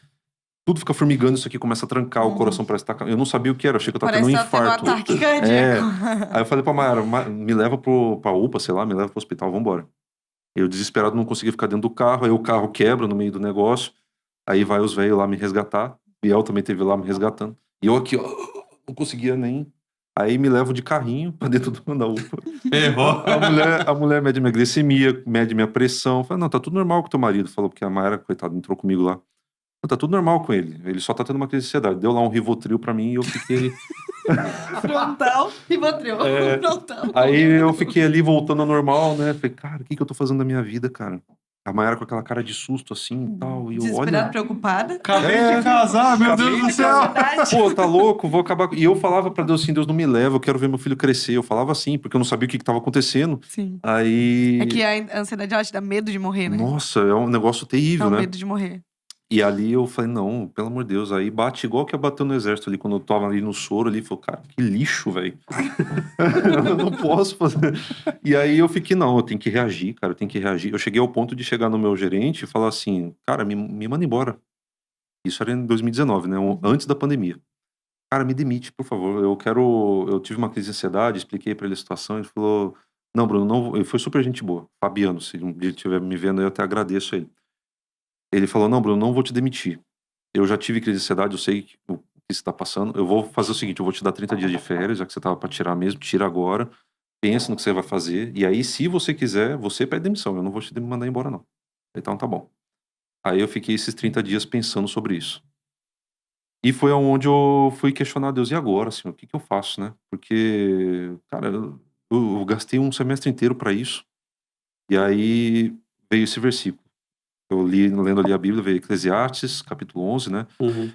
Tudo fica formigando, isso aqui começa a trancar, o coração parece que tá... Eu não sabia o que era, eu achei que eu tava tendo um infarto. Parece que tá tendo um ataque cardíaco. Aí eu falei pra Mayara, me leva pra UPA, sei lá, me leva pro hospital, vambora. Eu desesperado não conseguia ficar dentro do carro, aí o carro quebra no meio do negócio, aí vai os velhos lá me resgatar, Biel também teve lá me resgatando. E eu aqui, ó, não conseguia nem... Aí me levo de carrinho pra dentro da UPA. Errou. A mulher mede minha glicemia, mede minha pressão. Falei, não, tá tudo normal com o teu marido. Falou, porque a Mayara, coitada, entrou comigo lá. Não, tá tudo normal com ele. Ele só tá tendo uma crise de ansiedade. Deu lá um Rivotril pra mim e eu fiquei... Frontal, Rivotril. Frontal. Aí eu fiquei ali voltando ao normal, né? Falei, cara, o que eu tô fazendo da minha vida, cara? A Mayara com aquela cara de susto assim e tal. E eu, Desesperada, olha... preocupada. Acabei de casar, meu Deus do céu. Pô, tá louco, vou acabar... E eu falava pra Deus assim, Deus não me leva, eu quero ver meu filho crescer. Eu falava assim, porque eu não sabia o que tava acontecendo. Sim. Aí... É que a ansiedade, ela te dá medo de morrer, né? Nossa, é um negócio terrível, Dá né? medo de morrer. E ali eu falei, não, pelo amor de Deus. Aí bate igual que eu bateu no exército ali, quando eu tava ali no soro ali. Falei, cara, que lixo, velho. Eu não posso fazer. E aí eu fiquei, não, eu tenho que reagir, cara, eu tenho que reagir. Eu cheguei ao ponto de chegar no meu gerente e falar assim, cara, me manda embora. Isso era em 2019, né? Antes da pandemia. Cara, me demite, por favor. Eu tive uma crise de ansiedade, expliquei pra ele a situação. Ele falou, não, Bruno, não. Ele foi super gente boa. Fabiano, se um dia ele estiver me vendo, eu até agradeço a ele. Ele falou, não, Bruno, não vou te demitir. Eu já tive crise de ansiedade, eu sei o que você tá passando. Eu vou fazer o seguinte, eu vou te dar 30 dias de férias, já que você tava pra tirar mesmo, tira agora. Pensa no que você vai fazer. E aí, se você quiser, você pede demissão. Eu não vou te mandar embora, não. Então, tá bom. Aí eu fiquei esses 30 dias pensando sobre isso. E foi onde eu fui questionar a Deus, e agora, assim, o que eu faço, né? Porque, cara, eu gastei um semestre inteiro pra isso. E aí veio esse versículo. Eu lendo ali a Bíblia, veio Eclesiastes, capítulo 11, né?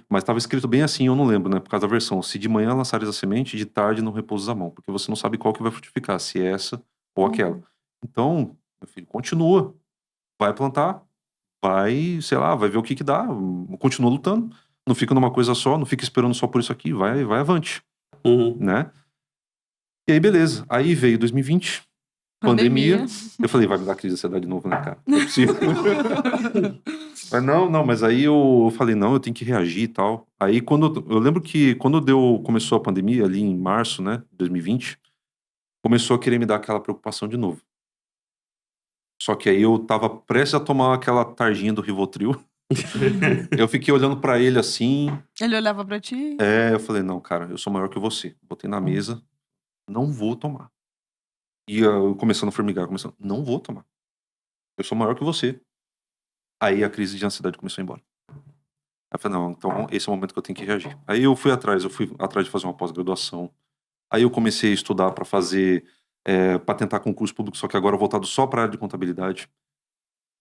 Mas estava escrito bem assim, eu não lembro, né? Por causa da versão. Se de manhã lançares a semente, de tarde não repousas a mão. Porque você não sabe qual que vai frutificar, se é essa ou aquela. Então, meu filho, continua. Vai plantar, vai, sei lá, vai ver o que dá. Continua lutando. Não fica numa coisa só, não fica esperando só por isso aqui. Vai avante, né? E aí, beleza. Aí veio 2020. Pandemia. Eu falei, vai me dar crise de ansiedade de novo, né, cara? Não é possível. Mas mas aí eu falei, não, eu tenho que reagir e tal. Aí eu lembro que quando começou a pandemia, ali em março, né, 2020, começou a querer me dar aquela preocupação de novo. Só que aí eu tava prestes a tomar aquela tarjinha do Rivotril. Eu fiquei olhando pra ele assim. Ele olhava pra ti? Eu falei, não, cara, eu sou maior que você. Botei na mesa, não vou tomar. E eu começando a formigar, não vou tomar. Eu sou maior que você. Aí a crise de ansiedade começou a ir embora. Aí eu falei, não, então esse é o momento que eu tenho que reagir. Aí eu fui atrás de fazer uma pós-graduação. Aí eu comecei a estudar para fazer, para tentar concurso público, só que agora voltado só para a área de contabilidade.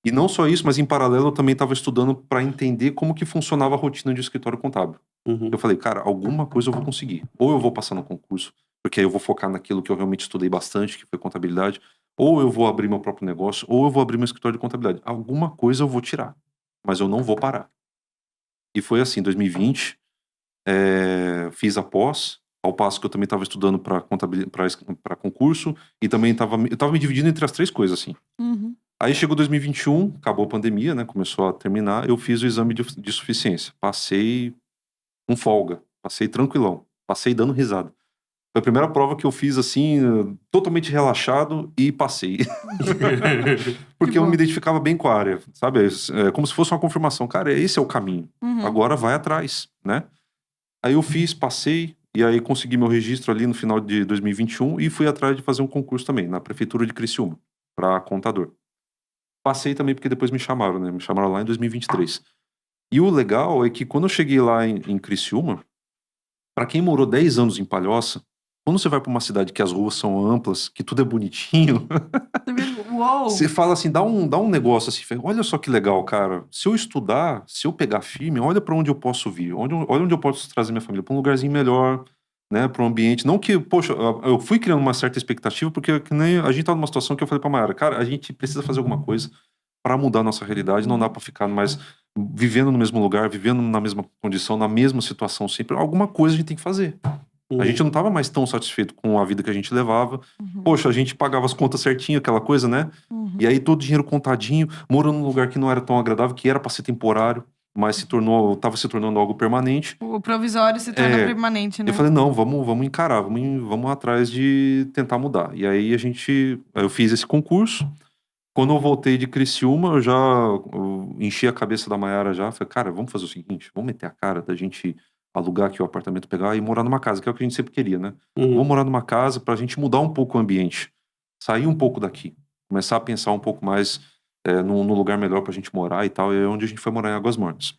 E não só isso, mas em paralelo eu também estava estudando para entender como que funcionava a rotina de escritório contábil. Eu falei, cara, alguma coisa eu vou conseguir. Ou eu vou passar no concurso, porque aí eu vou focar naquilo que eu realmente estudei bastante, que foi contabilidade, ou eu vou abrir meu próprio negócio, ou eu vou abrir meu escritório de contabilidade. Alguma coisa eu vou tirar, mas eu não vou parar. E foi assim, 2020, fiz a pós, ao passo que eu também estava estudando para concurso, e também eu tava me dividindo entre as três coisas, assim. Aí chegou 2021, acabou a pandemia, né, começou a terminar, eu fiz o exame de suficiência. Passei com folga, passei tranquilão, passei dando risada. Foi a primeira prova que eu fiz, assim, totalmente relaxado e passei. Porque eu me identificava bem com a área, sabe? É como se fosse uma confirmação. Cara, esse é o caminho. Agora vai atrás, né? Aí eu fiz, passei, e aí consegui meu registro ali no final de 2021 e fui atrás de fazer um concurso também, na prefeitura de Criciúma, para contador. Passei também porque depois me chamaram, né? Me chamaram lá em 2023. E o legal é que quando eu cheguei lá em Criciúma, para quem morou 10 anos em Palhoça, quando você vai pra uma cidade que as ruas são amplas, que tudo é bonitinho, Uou! você fala assim, dá um negócio assim, olha só que legal, cara. Se eu estudar, se eu pegar firme, olha pra onde eu posso vir, olha onde eu posso trazer minha família, pra um lugarzinho melhor, né, para o ambiente. Não que, poxa, eu fui criando uma certa expectativa, porque que nem a gente tá numa situação que eu falei pra Mayara, cara, a gente precisa fazer alguma coisa para mudar a nossa realidade, não dá para ficar mais vivendo no mesmo lugar, vivendo na mesma condição, na mesma situação sempre. Alguma coisa a gente tem que fazer. A gente não tava mais tão satisfeito com a vida que a gente levava. Poxa, a gente pagava as contas certinho, aquela coisa, né? E aí todo o dinheiro contadinho, morando num lugar que não era tão agradável, que era para ser temporário, mas tava se tornando algo permanente. O provisório se torna permanente, né? Eu falei, não, vamos encarar, vamos atrás de tentar mudar. E aí eu fiz esse concurso. Quando eu voltei de Criciúma, eu enchi a cabeça da Mayara já. Falei, cara, vamos fazer o seguinte, vamos meter a cara da gente alugar aqui o apartamento, pegar e morar numa casa, que é o que a gente sempre queria, né? Vamos morar numa casa pra gente mudar um pouco o ambiente. Sair um pouco daqui. Começar a pensar um pouco mais num lugar melhor pra gente morar e tal. E é onde a gente foi morar em Águas Mortas.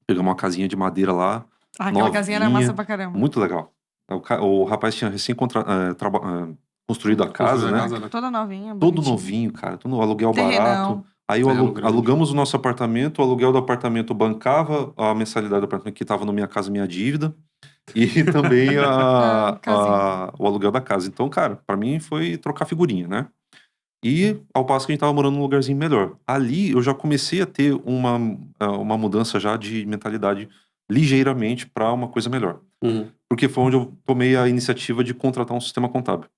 Pegamos uma casinha de madeira lá. Aquela casinha era massa pra caramba. Muito legal. O rapaz tinha recém construído a casa, né? Toda novinha. Todo bonitinha. novinho, cara. Todo aluguel Terrenão. barato. Aí alugamos o nosso apartamento, o aluguel do apartamento bancava a mensalidade do apartamento que estava no Minha Casa Minha Dívida. E também o aluguel da casa. Então, cara, pra mim foi trocar figurinha, né? E ao passo que a gente tava morando num lugarzinho melhor. Ali eu já comecei a ter uma mudança já de mentalidade ligeiramente pra uma coisa melhor. Porque foi onde eu tomei a iniciativa de contratar um sistema contábil.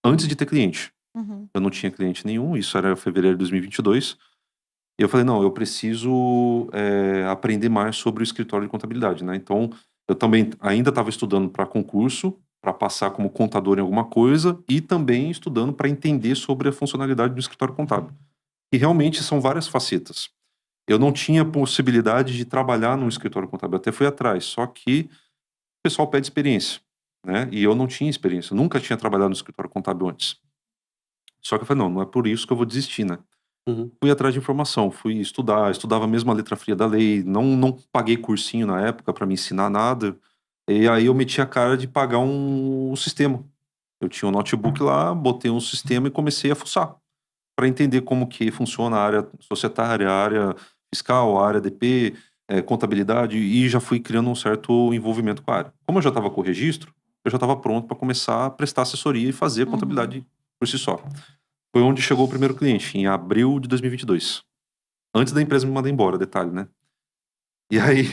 Antes de ter cliente. Eu não tinha cliente nenhum, isso era fevereiro de 2022. E eu falei, não, eu preciso aprender mais sobre o escritório de contabilidade, né? Então, eu também ainda estava estudando para concurso, para passar como contador em alguma coisa, e também estudando para entender sobre a funcionalidade do escritório contábil. E realmente são várias facetas. Eu não tinha possibilidade de trabalhar num escritório contábil, até fui atrás, só que o pessoal pede experiência, né? E eu não tinha experiência, eu nunca tinha trabalhado no escritório contábil antes. Só que eu falei, não é por isso que eu vou desistir, né? Fui atrás de informação, fui estudava mesmo a letra fria da lei, não paguei cursinho na época para me ensinar nada. E aí eu meti a cara de pagar um sistema. Eu tinha um notebook lá, botei um sistema e comecei a fuçar para entender como que funciona a área societária, a área fiscal, a área DP, contabilidade, e já fui criando um certo envolvimento com a área. Como eu já estava com o registro, eu já estava pronto para começar a prestar assessoria e fazer a contabilidade por si só. Foi onde chegou o primeiro cliente, em abril de 2022. Antes da empresa me mandar embora, detalhe, né? E aí...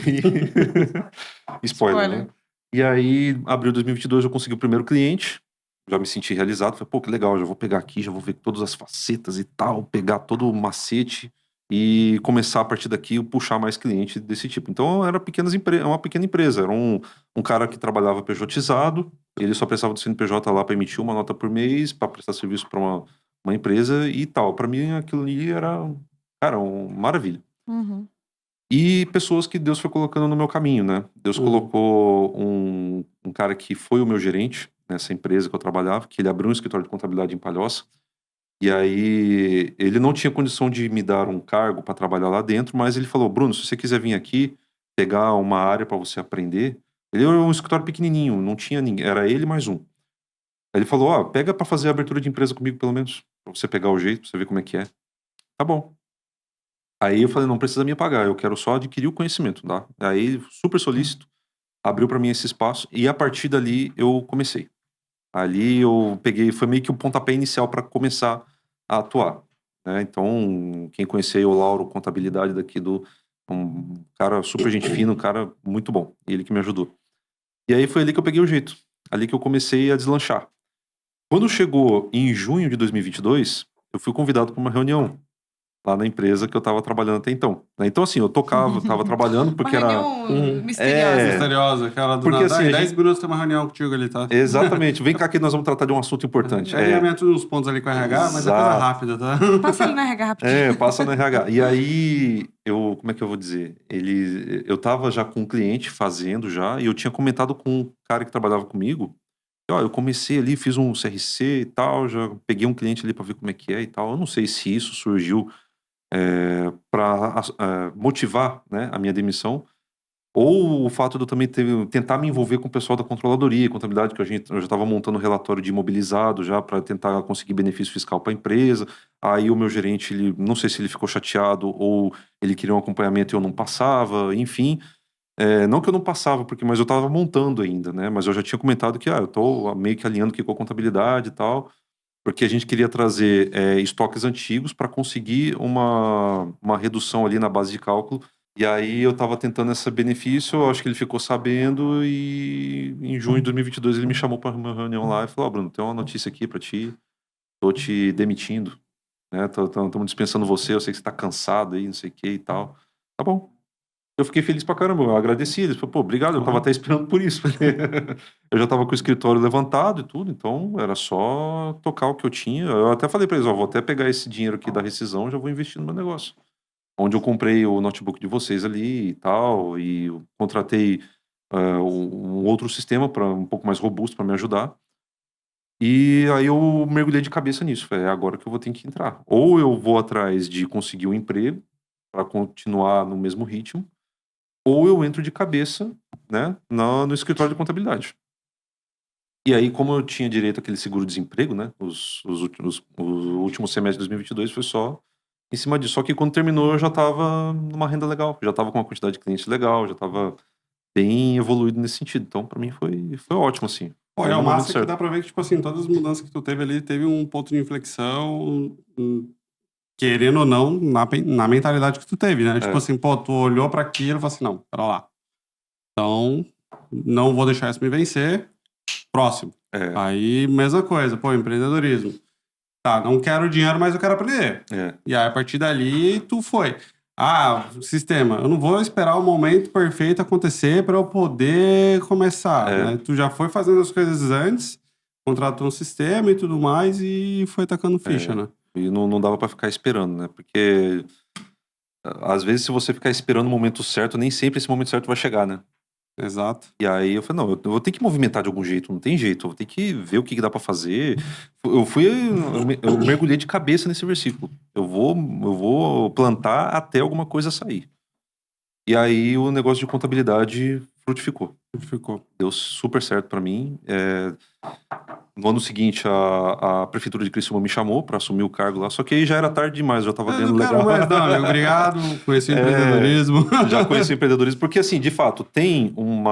Spoiler, né? E aí, abril de 2022, eu consegui o primeiro cliente. Já me senti realizado. Falei, pô, que legal, já vou pegar aqui, já vou ver todas as facetas e tal, pegar todo o macete e começar a partir daqui puxar mais cliente desse tipo. Então, era uma pequena empresa. Era um cara que trabalhava PJizado, ele só prestava do CNPJ lá para emitir uma nota por mês, para prestar serviço para uma empresa e tal. Para mim, aquilo ali era, cara, uma maravilha. E pessoas que Deus foi colocando no meu caminho, né? Deus colocou um cara que foi o meu gerente nessa empresa que eu trabalhava, que ele abriu um escritório de contabilidade em Palhoça. E aí, ele não tinha condição de me dar um cargo para trabalhar lá dentro, mas ele falou, Bruno, se você quiser vir aqui, pegar uma área para você aprender... Ele era um escritório pequenininho, não tinha ninguém, era ele mais um. Aí ele falou, pega para fazer a abertura de empresa comigo, pelo menos, para você pegar o jeito, pra você ver como é que é. Tá bom. Aí eu falei, não precisa me pagar, eu quero só adquirir o conhecimento, tá? Aí, super solícito, abriu para mim esse espaço, e a partir dali eu comecei. Ali eu peguei, foi meio que um pontapé inicial para começar a atuar, né? Então, quem conhecia aí, o Lauro, contabilidade daqui um cara super gente fina, um cara muito bom, ele que me ajudou. E aí foi ali que eu peguei o jeito, ali que eu comecei a deslanchar. Quando chegou em junho de 2022, eu fui convidado para uma reunião lá na empresa que eu tava trabalhando até então. Então, assim, eu tava trabalhando porque uma era... reunião misteriosa. Misteriosa, aquela do Porque, nada. assim, 10 minutos tem uma reunião contigo ali, tá? Exatamente. Vem cá que nós vamos tratar de um assunto importante. Alinhamento dos pontos ali com a RH, mas é coisa rápida, tá? Passa ali na RH rapidinho. Passa no RH. E aí, como é que eu vou dizer? Eu tava já com um cliente fazendo já, e eu tinha comentado com um cara que trabalhava comigo, eu comecei ali, fiz um CRC e tal, já peguei um cliente ali pra ver como é que é e tal. Eu não sei se isso surgiu para motivar, né, a minha demissão, ou o fato de eu também tentar me envolver com o pessoal da controladoria, contabilidade, que eu já estava montando um relatório de imobilizado já para tentar conseguir benefício fiscal para a empresa. Aí o meu gerente, não sei se ele ficou chateado ou ele queria um acompanhamento e eu não passava, enfim. Não que eu não passava, mas eu estava montando ainda, né? Mas eu já tinha comentado que eu estou meio que alinhando aqui com a contabilidade e tal, porque a gente queria trazer estoques antigos para conseguir uma redução ali na base de cálculo. E aí eu estava tentando esse benefício, eu acho que ele ficou sabendo e em junho de 2022 ele me chamou para uma reunião lá e falou: Bruno, tem uma notícia aqui para ti, tô te demitindo, né? Estamos dispensando você, eu sei que você tá cansado aí, não sei o que e tal. Tá bom. Eu fiquei feliz pra caramba, eu agradeci. Eles falaram, pô, obrigado, eu tava até esperando por isso. Eu já tava com o escritório levantado e tudo, então era só tocar o que eu tinha. Eu até falei pra eles, vou até pegar esse dinheiro aqui da rescisão, já vou investir no meu negócio. Onde eu comprei o notebook de vocês ali e tal, e eu contratei um outro sistema um pouco mais robusto para me ajudar. E aí eu mergulhei de cabeça nisso. Falei, é agora que eu vou ter que entrar. Ou eu vou atrás de conseguir um emprego para continuar no mesmo ritmo, ou eu entro de cabeça, né, no escritório de contabilidade. E aí, como eu tinha direito àquele seguro-desemprego, né, o último semestre de 2022 foi só em cima disso. Só que quando terminou, eu já estava numa renda legal, já estava com uma quantidade de clientes legal, já estava bem evoluído nesse sentido. Então, para mim, foi ótimo, assim. Pô, Foi é no o momento massa que certo. dá pra ver que, tipo assim, todas as mudanças que tu teve ali, teve um ponto de inflexão, querendo ou não, na mentalidade que tu teve, né? Tipo É, assim, pô, tu olhou pra aquilo e falou assim, não, pera lá. Então, não vou deixar isso me vencer. Próximo. é, Aí, mesma coisa, pô, empreendedorismo. Tá, não quero dinheiro, mas eu quero aprender. é. E aí, a partir dali, tu foi. Ah, sistema, eu não vou esperar o momento perfeito acontecer para eu poder começar, É. né? Tu já foi fazendo as coisas antes, contratou um sistema e tudo mais e foi tacando ficha, né? E não dava pra ficar esperando, né? Porque às vezes, se você ficar esperando o momento certo, nem sempre esse momento certo vai chegar, né? Exato. E aí eu falei, não, eu vou ter que movimentar de algum jeito, não tem jeito, eu vou ter que ver o que dá pra fazer. Eu mergulhei de cabeça nesse versículo. Eu vou plantar até alguma coisa sair. E aí o negócio de contabilidade frutificou. Ficou. Deu super certo pra mim. No ano seguinte, a prefeitura de Criciúma me chamou pra assumir o cargo lá, só que aí já era tarde demais, eu já tava Eu ganhando não quero legal. mais, não, amigo. Obrigado. Conheci o empreendedorismo. Já conheci o empreendedorismo, porque assim, de fato, tem como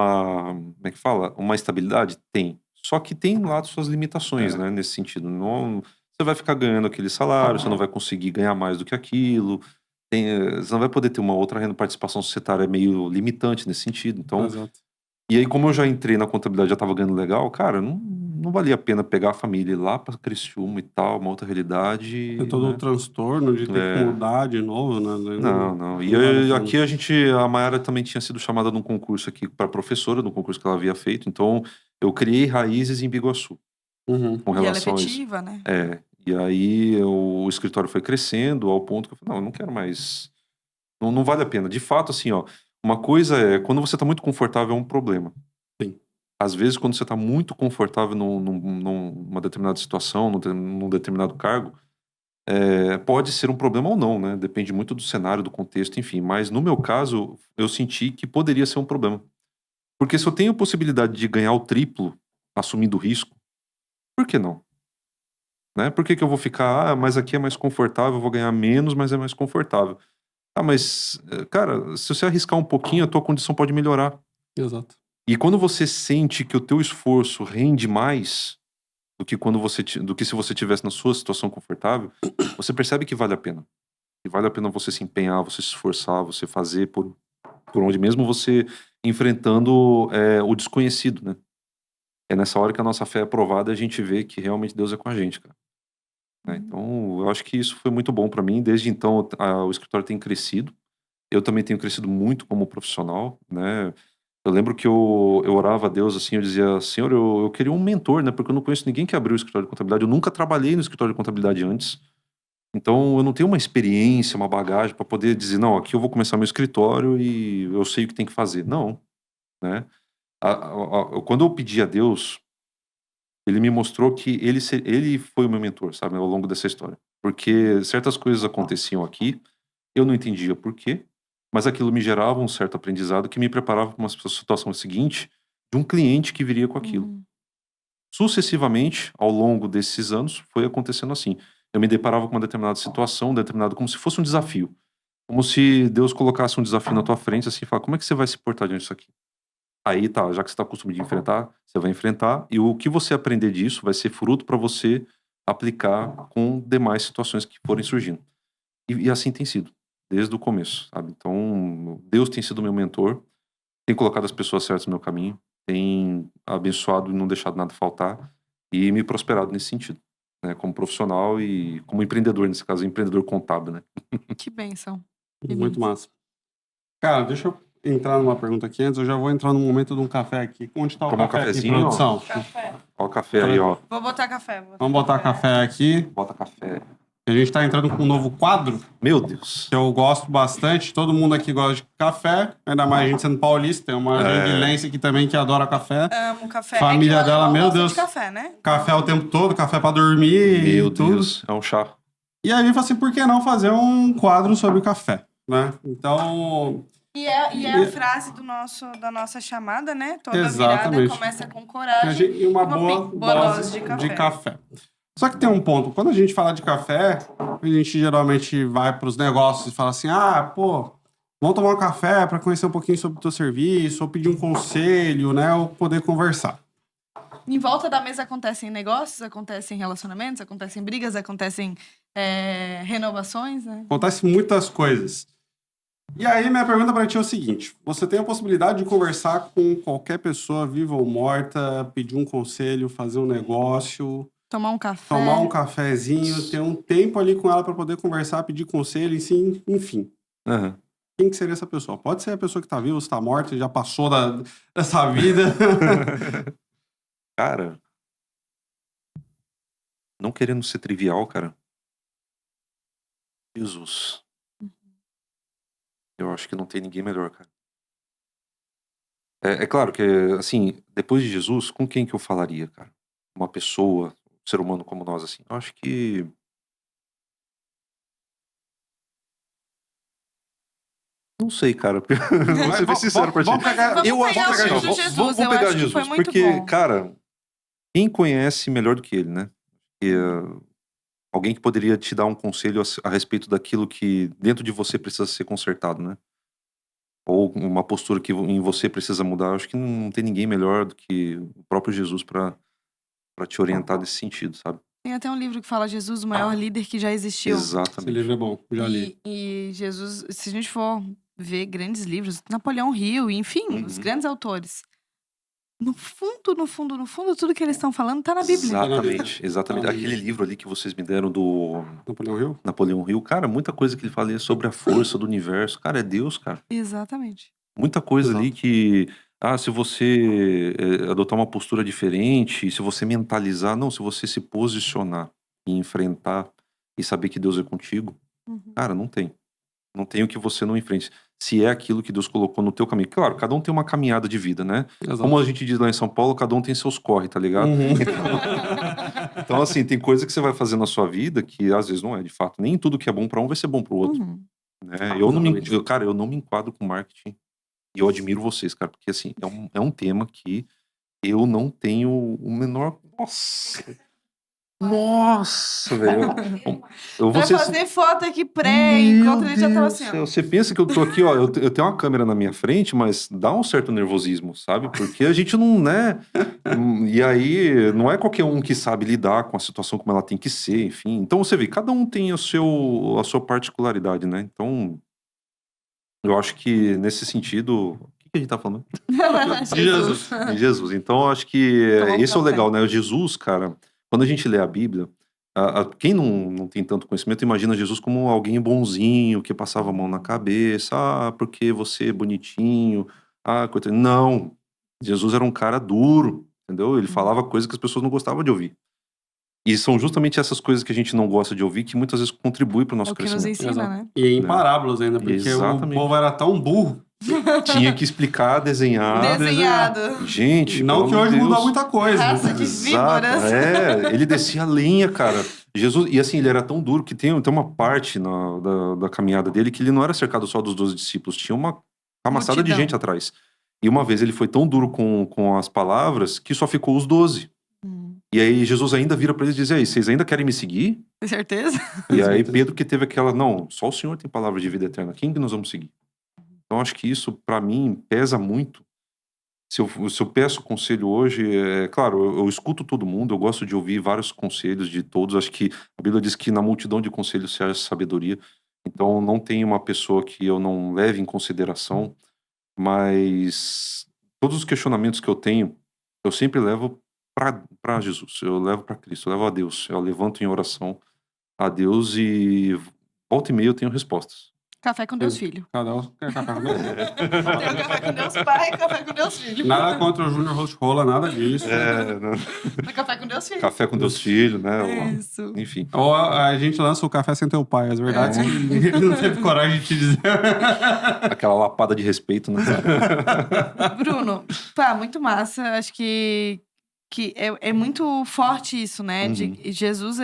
é que fala? Uma estabilidade? Tem. Só que tem lá suas limitações, né, nesse sentido. Não, você vai ficar ganhando aquele salário, você não vai conseguir ganhar mais do que aquilo, você não vai poder ter uma outra renda, participação societária é meio limitante nesse sentido. Então, Exato. e aí como eu já entrei na contabilidade, já tava ganhando legal, cara, não valia a pena pegar a família e ir lá pra Criciúma e tal, uma outra realidade, Tem todo o né? transtorno de ter que mudar de novo, né? Não. E Não vale a pena. aqui a Mayara também tinha sido chamada num concurso aqui para professora, num concurso que ela havia feito. Então, eu criei raízes em Biguaçu Uhum. com E ela é relação a isso. efetiva, né? E aí o escritório foi crescendo ao ponto que eu falei, não, eu não quero mais. Não vale a pena. De fato, assim, ó, uma coisa quando você tá muito confortável é um problema. Sim. Às vezes, quando você tá muito confortável numa determinada situação, num determinado cargo, pode ser um problema ou não, né? Depende muito do cenário, do contexto, enfim. Mas no meu caso, eu senti que poderia ser um problema. Porque se eu tenho a possibilidade de ganhar o triplo assumindo o risco, por que não? Né? Por que eu vou ficar, mas aqui é mais confortável, eu vou ganhar menos, mas é mais confortável. Ah, mas, cara, se você arriscar um pouquinho, a tua condição pode melhorar. Exato. E quando você sente que o teu esforço rende mais do que se você tivesse na sua situação confortável, você percebe que vale a pena. E vale a pena você se empenhar, você se esforçar, você fazer por onde mesmo você enfrentando o desconhecido, né? É nessa hora que a nossa fé é provada e a gente vê que realmente Deus é com a gente, cara. Então, eu acho que isso foi muito bom pra mim. Desde então, o escritório tem crescido. Eu também tenho crescido muito como profissional, né? Eu lembro que eu orava a Deus assim, eu dizia, Senhor, eu queria um mentor, né? Porque eu não conheço ninguém que abriu o escritório de contabilidade. Eu nunca trabalhei no escritório de contabilidade antes. Então, eu não tenho uma experiência, uma bagagem para poder dizer, não, aqui eu vou começar meu escritório e eu sei o que tem que fazer. Não, né? Quando eu pedi a Deus, ele me mostrou que ele foi o meu mentor, sabe, ao longo dessa história. Porque certas coisas aconteciam aqui, eu não entendia por quê, mas aquilo me gerava um certo aprendizado que me preparava para uma situação seguinte de um cliente que viria com aquilo. Sucessivamente, ao longo desses anos, foi acontecendo assim. Eu me deparava com uma determinada situação, como se fosse um desafio. Como se Deus colocasse um desafio na tua frente, assim, e falar, como é que você vai se portar diante disso aqui? Aí tá, já que você tá acostumado a enfrentar, você vai enfrentar, e o que você aprender disso vai ser fruto para você aplicar com demais situações que forem surgindo. E assim tem sido, desde o começo, sabe? Então, Deus tem sido meu mentor, tem colocado as pessoas certas no meu caminho, tem abençoado e não deixado nada faltar, e me prosperado nesse sentido, né? Como profissional e como empreendedor, nesse caso, empreendedor contábil, né? Que bênção. Muito massa. Cara, deixa eu entrar numa pergunta aqui antes. Eu já vou entrar no momento de um café aqui. Onde tá o Tomar um café aqui, cafezinho, produção? Café. Ó o café aí, ó. Vou botar café. Vamos botar café aqui. Bota café. A gente tá entrando com um novo quadro Meu Deus. que eu gosto bastante. Todo mundo aqui gosta de café. Ainda mais a gente sendo paulista. Tem uma janguilense aqui também que adora café. Amo café. Família é que o dela, alemão meu gosta Deus. de café, né? Café o tempo todo, café pra dormir Meu e tudo. Deus. É um chá. E aí a gente falou assim, por que não fazer um quadro sobre café, né? Então, E é a frase da nossa chamada, né? Toda Exatamente. virada começa com coragem e uma uma boa dose de café. Só que tem um ponto. Quando a gente fala de café, a gente geralmente vai para os negócios e fala assim, pô, vamos tomar um café para conhecer um pouquinho sobre o teu serviço, ou pedir um conselho, né? Ou poder conversar. Em volta da mesa acontecem negócios, acontecem relacionamentos, acontecem brigas, acontecem renovações, né? Acontece muitas coisas. E aí, minha pergunta para ti é o seguinte. Você tem a possibilidade de conversar com qualquer pessoa, viva ou morta, pedir um conselho, fazer um negócio, Tomar um café. tomar um cafezinho, ter um tempo ali com ela para poder conversar, pedir conselho, enfim. Aham. Quem que seria essa pessoa? Pode ser a pessoa que tá viva, se tá morta, já passou dessa vida. Cara, não querendo ser trivial, cara. Jesus. Eu acho que não tem ninguém melhor, cara. É claro que, assim, depois de Jesus, com quem que eu falaria, cara? Uma pessoa, um ser humano como nós, assim. Eu acho que... Não sei, cara. Vou ser bem sincero pra ti. Vamos pegar- Vamos Eu acho pegar que assim, ó, o Jesus. vamos Eu pegar acho que Jesus. foi muito Porque, bom. cara, quem conhece melhor do que ele, né? E, alguém que poderia te dar um conselho a respeito daquilo que dentro de você precisa ser consertado, né? Ou uma postura que em você precisa mudar. Eu acho que não tem ninguém melhor do que o próprio Jesus pra te orientar nesse sentido, sabe? Tem até um livro que fala Jesus, o maior líder que já existiu. Esse Exatamente. livro é bom, já li. E Jesus, se a gente for ver grandes livros, Napoleão Hill, enfim, os grandes autores. No fundo, tudo que eles estão falando tá na Bíblia. Exatamente, exatamente. Tá na Bíblia. Aquele livro ali que vocês me deram do Napoleão Hill? Napoleão Hill, cara, muita coisa que ele fala ali sobre a força do universo. Cara, é Deus, cara. Exatamente. Muita coisa Exato. ali que, se você adotar uma postura diferente, se você mentalizar, não, se você se posicionar e enfrentar e saber que Deus é contigo, cara, não tem. Não tem o que você não enfrente. Se é aquilo que Deus colocou no teu caminho. Claro, cada um tem uma caminhada de vida, né? Exato. Como a gente diz lá em São Paulo, cada um tem seus corre, tá ligado? Uhum. Então, assim, tem coisa que você vai fazer na sua vida que às vezes não é, de fato. Nem tudo que é bom pra um vai ser bom pro outro. Né? Eu não me enquadro com marketing. E eu admiro vocês, cara, porque assim, é um tema que eu não tenho o menor. Nossa, velho. Eu vou Vai ser fazer foto aqui enquanto ele já tava assim, ó. Você pensa que eu tô aqui, ó, eu tenho uma câmera na minha frente, mas dá um certo nervosismo, sabe? Porque a gente não, né? E aí, não é qualquer um que sabe lidar com a situação como ela tem que ser, enfim. Então você vê, cada um tem a sua particularidade, né? Então, eu acho que nesse sentido. O que a gente tá falando? Jesus. De Jesus. Então, eu acho que Tomar um esse é o café. legal, né? Jesus, cara, quando a gente lê a Bíblia, quem não tem tanto conhecimento, imagina Jesus como alguém bonzinho, que passava a mão na cabeça, porque você é bonitinho, coitado. Não, Jesus era um cara duro, entendeu? Ele falava coisas que as pessoas não gostavam de ouvir. E são justamente essas coisas que a gente não gosta de ouvir que muitas vezes contribuem para o É nosso o que nos crescimento. ensina, Exato. né? E em Né? parábolas ainda, porque Exatamente. o povo era tão burro. Tinha que explicar, desenhar. Desenhado. Gente, Não pelo que amor hoje de Deus. mudou muita coisa. Raça de Exato, víboras. ele descia a linha, cara. Jesus, e assim, ele era tão duro que tem uma parte da caminhada dele que ele não era cercado só dos 12 discípulos, tinha uma camaçada de Multidão. gente atrás. E uma vez ele foi tão duro com as palavras que só ficou os 12. E aí Jesus ainda vira para eles e diz, aí, vocês ainda querem me seguir? Tem certeza? E aí Pedro que teve aquela, não, só o Senhor tem palavra de vida eterna, quem que nós vamos seguir? Então acho que isso para mim pesa muito. Se eu peço conselho hoje, claro, eu escuto todo mundo, eu gosto de ouvir vários conselhos de todos, acho que a Bíblia diz que na multidão de conselhos se acha sabedoria, então não tem uma pessoa que eu não leve em consideração, mas todos os questionamentos que eu tenho, eu sempre levo para Jesus, eu levo para Cristo, eu levo a Deus, eu levanto em oração a Deus e volta e meia eu tenho respostas. Café com Deus Filho. Cada um quer café com Deus. Tem o café com Deus Pai e café com Deus Filho. Nada contra o Júnior Roscola, nada disso. Tem café com Deus Filho. Café com Deus Filho, né? Isso. Enfim. Ou a gente lança o café sem teu pai, as verdades que ele não teve coragem de te dizer. Aquela lapada de respeito, né? Bruno, pá, muito massa. Acho que é muito forte isso, né? De Jesus,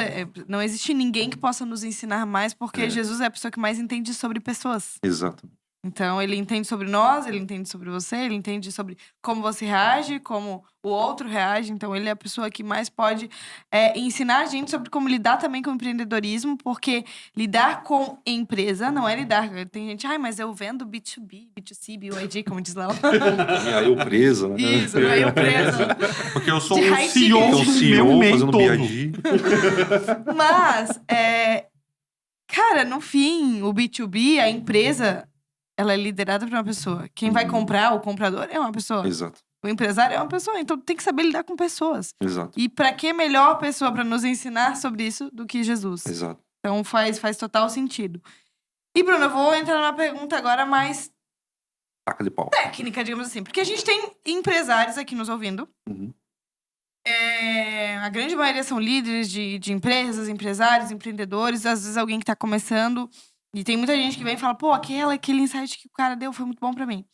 não existe ninguém que possa nos ensinar mais, porque Jesus é a pessoa que mais entende sobre pessoas. Exato. Então, ele entende sobre nós, ele entende sobre você, ele entende sobre como você reage, como o outro reage. Então, ele é a pessoa que mais pode ensinar a gente sobre como lidar também com o empreendedorismo, porque lidar com empresa não é lidar. Tem gente, mas eu vendo B2B, B2C, BYD, como diz lá. E aí eu presa, né? Isso, não é eu presa. Porque eu sou De o high CEO ticket. Então, do CEO meu meio fazendo todo. BID. Mas, cara, no fim, o B2B, a empresa, ela é liderada por uma pessoa. Quem vai comprar, o comprador, é uma pessoa. Exato, O empresário é uma pessoa. Então, tem que saber lidar com pessoas. exato, E pra que melhor pessoa pra nos ensinar sobre isso do que Jesus? exato. Então, faz total sentido. E, Bruno, eu vou entrar numa pergunta agora mais Taca de pau. técnica, digamos assim. Porque a gente tem empresários aqui nos ouvindo. Uhum. A grande maioria são líderes de empresas, empresários, empreendedores. Às vezes alguém que tá começando. E tem muita gente que vem e fala, pô, aquele insight que o cara deu foi muito bom pra mim.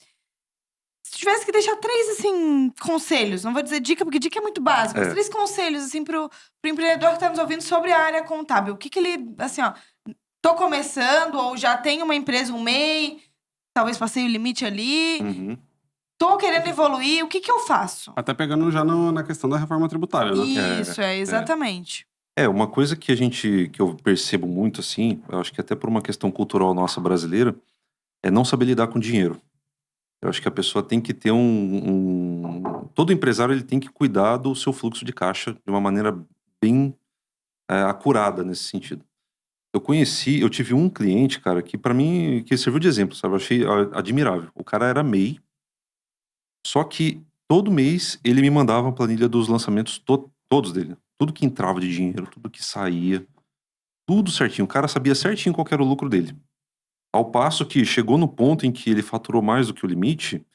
Se tu tivesse que deixar 3, assim, conselhos, não vou dizer dica, porque dica é muito básico, mas 3 conselhos, assim, pro empreendedor que tá nos ouvindo sobre a área contábil. O que ele, assim, ó, tô começando, ou já tenho uma empresa, um MEI, talvez passei o limite ali, Uhum. tô querendo evoluir, o que eu faço? Até pegando já na questão da reforma tributária, né? Isso, exatamente. Uma coisa que eu percebo muito, assim, eu acho que até por uma questão cultural nossa brasileira, é não saber lidar com dinheiro. Eu acho que a pessoa tem que ter todo empresário ele tem que cuidar do seu fluxo de caixa de uma maneira bem acurada nesse sentido. Eu tive um cliente, cara, que pra mim, que serviu de exemplo, sabe? Eu achei admirável. O cara era MEI, só que todo mês ele me mandava a planilha dos lançamentos todos dele. Tudo que entrava de dinheiro, tudo que saía, tudo certinho. O cara sabia certinho qual era o lucro dele. Ao passo que chegou no ponto em que ele faturou mais do que o limite,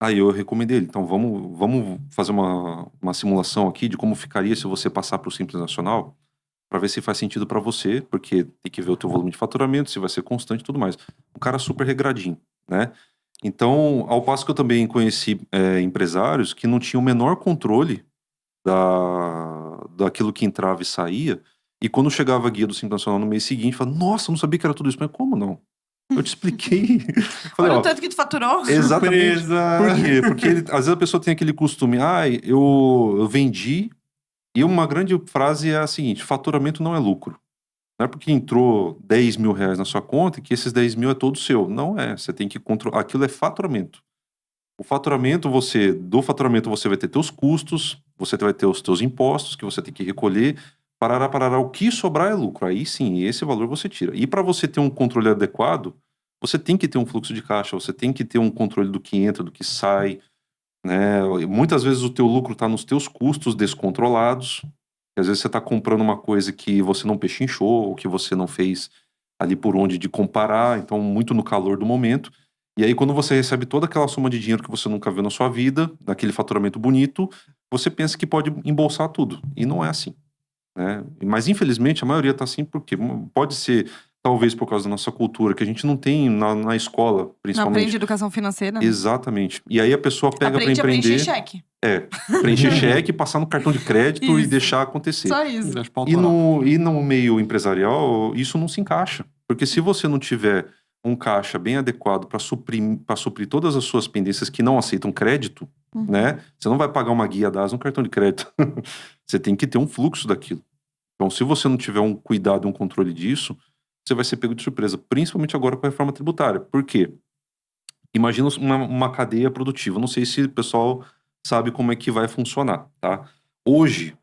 aí eu recomendei ele. Então vamos fazer uma simulação aqui de como ficaria se você passar para o Simples Nacional, para ver se faz sentido para você, porque tem que ver o teu volume de faturamento, se vai ser constante e tudo mais. Um cara super regradinho, né? Então, ao passo que eu também conheci empresários que não tinham o menor controle daquilo que entrava e saía, e quando chegava a guia do Simples Nacional no mês seguinte, falava, nossa, eu não sabia que era tudo isso. Mas como não? Eu te expliquei. Falei, Olha o tanto que tu faturou. Exatamente. Surpresa! Por quê? Porque às vezes a pessoa tem aquele costume, eu vendi, e uma grande frase é a seguinte, faturamento não é lucro. Não é porque entrou 10 mil reais na sua conta que esses 10 mil é todo seu. Não é, você tem que controlar, aquilo é faturamento. Do faturamento você vai ter teus custos, você vai ter os teus impostos que você tem que recolher, parará, o que sobrar é lucro. Aí sim, esse valor você tira. E para você ter um controle adequado, você tem que ter um fluxo de caixa, você tem que ter um controle do que entra, do que sai, né? Muitas vezes o teu lucro está nos teus custos descontrolados. Às vezes você está comprando uma coisa que você não pechinchou, ou que você não fez ali por onde de comparar, então muito no calor do momento. E aí quando você recebe toda aquela soma de dinheiro que você nunca viu na sua vida, naquele faturamento bonito, você pensa que pode embolsar tudo. E não é assim, né? Mas infelizmente a maioria está assim porque pode ser, talvez por causa da nossa cultura, que a gente não tem na escola, Não principalmente. aprende educação financeira. Né? Exatamente. E aí a pessoa pega para Aprende a empreender. preencher cheque. Preencher cheque, passar no cartão de crédito e Isso. deixar acontecer. Só isso. Deixa pra E autorar. no meio empresarial, isso não se encaixa. Porque se você não tiver um caixa bem adequado para suprir todas as suas pendências que não aceitam crédito, né? Você não vai pagar uma guia DAS no cartão de crédito. Você tem que ter um fluxo daquilo. Então, se você não tiver um cuidado e um controle disso, você vai ser pego de surpresa, principalmente agora com a reforma tributária. Por quê? Imagina uma cadeia produtiva. Não sei se o pessoal sabe como é que vai funcionar, tá? Hoje,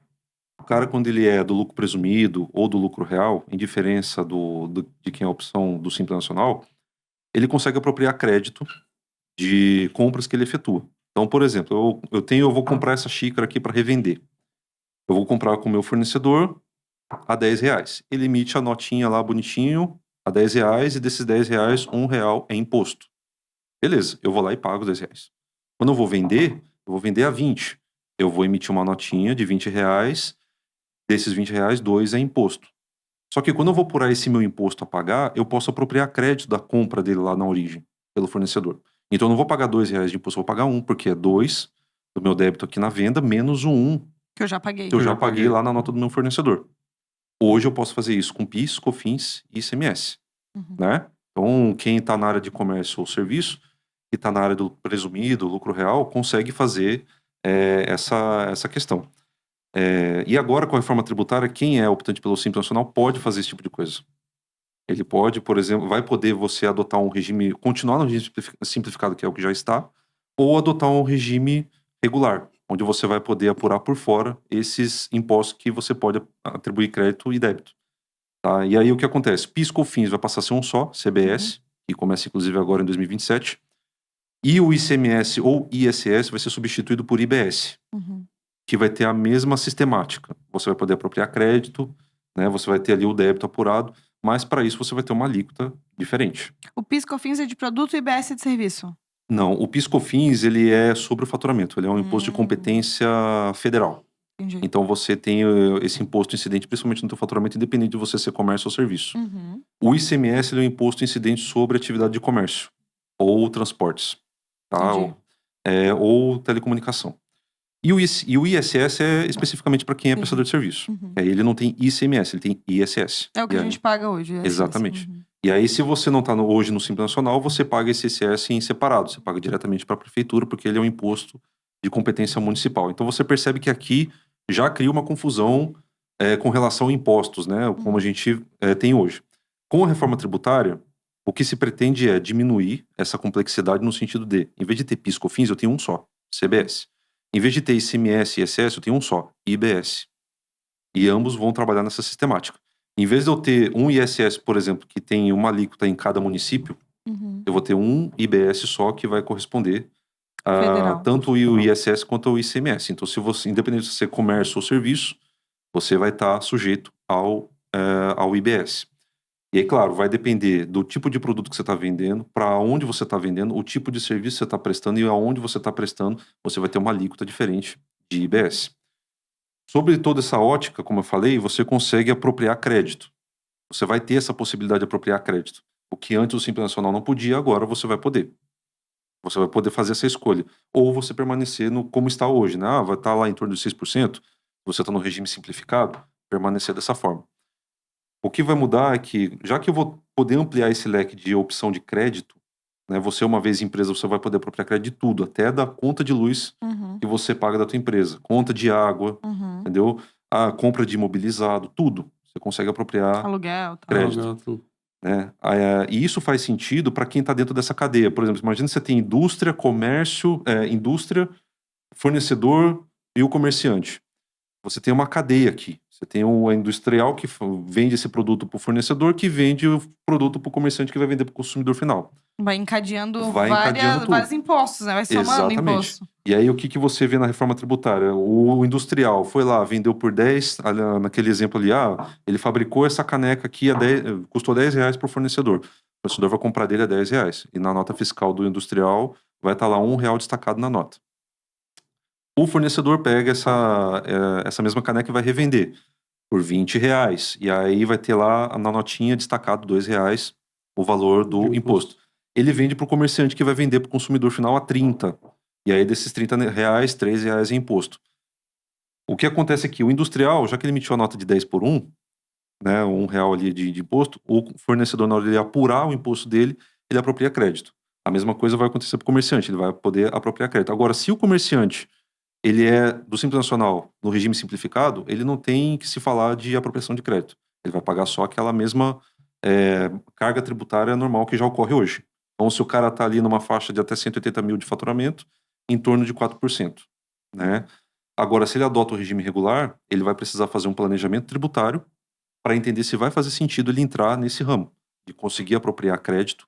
o cara, quando ele é do lucro presumido ou do lucro real, em diferença de quem é a opção do Simples Nacional, ele consegue apropriar crédito de compras que ele efetua. Então, por exemplo, eu vou comprar essa xícara aqui para revender. Eu vou comprar com o meu fornecedor a R$10. Ele emite a notinha lá bonitinho a R$10 e desses R$10, R$1 é imposto. Beleza, eu vou lá e pago os R$10. Quando eu vou vender a 20. Eu vou emitir uma notinha de R$20, desses R$20, 2 é imposto. Só que quando eu vou apurar esse meu imposto a pagar, eu posso apropriar crédito da compra dele lá na origem, pelo fornecedor. Então eu não vou pagar R$2 de imposto, eu vou pagar 1, porque é 2 do meu débito aqui na venda, menos o 1 Que eu já paguei. que eu já paguei lá na nota do meu fornecedor. Hoje eu posso fazer isso com PIS, COFINS e ICMS, né? Então quem está na área de comércio ou serviço, que está na área do presumido, lucro real, consegue fazer essa questão. E agora, com a reforma tributária, quem é optante pelo Simples Nacional pode fazer esse tipo de coisa. Ele pode, por exemplo, vai poder você adotar um regime, continuar no regime simplificado, que é o que já está, ou adotar um regime regular, onde você vai poder apurar por fora esses impostos que você pode atribuir crédito e débito. Tá? E aí o que acontece? PIS, COFINS vai passar a ser um só, CBS, que começa inclusive agora em 2027, e o ICMS ou ISS vai ser substituído por IBS, que vai ter a mesma sistemática. Você vai poder apropriar crédito, né? Você vai ter ali o débito apurado, mas para isso você vai ter uma alíquota diferente. O PIS/COFINS é de produto e IBS é de serviço? Não, o PIS/COFINS ele é sobre o faturamento, ele é um imposto de competência federal. Entendi. Então você tem esse imposto incidente principalmente no teu faturamento, independente de você ser comércio ou serviço. O ICMS ele é um imposto incidente sobre atividade de comércio ou transportes, tá? Entendi. Ou telecomunicação. E o ISS é especificamente para quem é prestador de serviço. Aí ele não tem ICMS, ele tem ISS. É o que a gente paga hoje. ISS. Exatamente. E aí, se você não está hoje no Simples Nacional, você paga esse ISS em separado. Você paga diretamente para a prefeitura, porque ele é um imposto de competência municipal. Então, você percebe que aqui já cria uma confusão com relação a impostos, né? Como a gente tem hoje. Com a reforma tributária, o que se pretende é diminuir essa complexidade no sentido de, em vez de ter PIS, COFINS, eu tenho um só, CBS. Em vez de ter ICMS e ISS, eu tenho um só, IBS. E ambos vão trabalhar nessa sistemática. Em vez de eu ter um ISS, por exemplo, que tem uma alíquota em cada município, eu vou ter um IBS só que vai corresponder a Federal. tanto o ISS quanto ao ICMS. Então, se você, independente de ser comércio ou serviço, você vai estar sujeito ao IBS. E aí, claro, vai depender do tipo de produto que você está vendendo, para onde você está vendendo, o tipo de serviço que você está prestando e aonde você está prestando, você vai ter uma alíquota diferente de IBS. Sobre toda essa ótica, como eu falei, você consegue apropriar crédito. Você vai ter essa possibilidade de apropriar crédito. O que antes o Simples Nacional não podia, agora você vai poder. Você vai poder fazer essa escolha. Ou você permanecer como está hoje, né? Vai estar lá em torno de 6%, você está no regime simplificado, permanecer dessa forma. O que vai mudar é que, já que eu vou poder ampliar esse leque de opção de crédito, né, você uma vez empresa, você vai poder apropriar crédito de tudo, até da conta de luz que você paga da tua empresa, conta de água, entendeu? A compra de imobilizado, tudo. Você consegue apropriar Aluguel, tal. crédito. Né? E isso faz sentido para quem está dentro dessa cadeia. Por exemplo, imagina que você tem indústria, comércio, indústria, fornecedor e o comerciante. Você tem uma cadeia aqui. Você tem o industrial que vende esse produto para o fornecedor, que vende o produto para o comerciante, que vai vender para o consumidor final. Vai encadeando, tudo. vários impostos, né? Vai somando Exatamente. imposto. E aí, o que você vê na reforma tributária? O industrial foi lá, vendeu por 10, naquele exemplo ali, ele fabricou essa caneca aqui, custou R$10 para o fornecedor. O fornecedor vai comprar dele a R$10. E na nota fiscal do industrial, vai estar lá R$1 destacado na nota. O fornecedor pega essa mesma caneca e vai revender por R$20. E aí vai ter lá na notinha destacado R$2 o valor do imposto. Ele vende para o comerciante que vai vender para o consumidor final a 30. E aí desses R$30, R$3 é imposto. O que acontece aqui? O industrial, já que ele emitiu a nota de 10 por 1, né, R$1 ali de imposto, o fornecedor, na hora de apurar o imposto dele, ele apropria crédito. A mesma coisa vai acontecer para o comerciante, ele vai poder apropriar crédito. Agora, se o comerciante ele é do Simples Nacional no regime simplificado, ele não tem que se falar de apropriação de crédito. Ele vai pagar só aquela mesma carga tributária normal que já ocorre hoje. Então, se o cara está ali numa faixa de até 180 mil de faturamento, em torno de 4%. Né? Agora, se ele adota o regime regular, ele vai precisar fazer um planejamento tributário para entender se vai fazer sentido ele entrar nesse ramo, de conseguir apropriar crédito,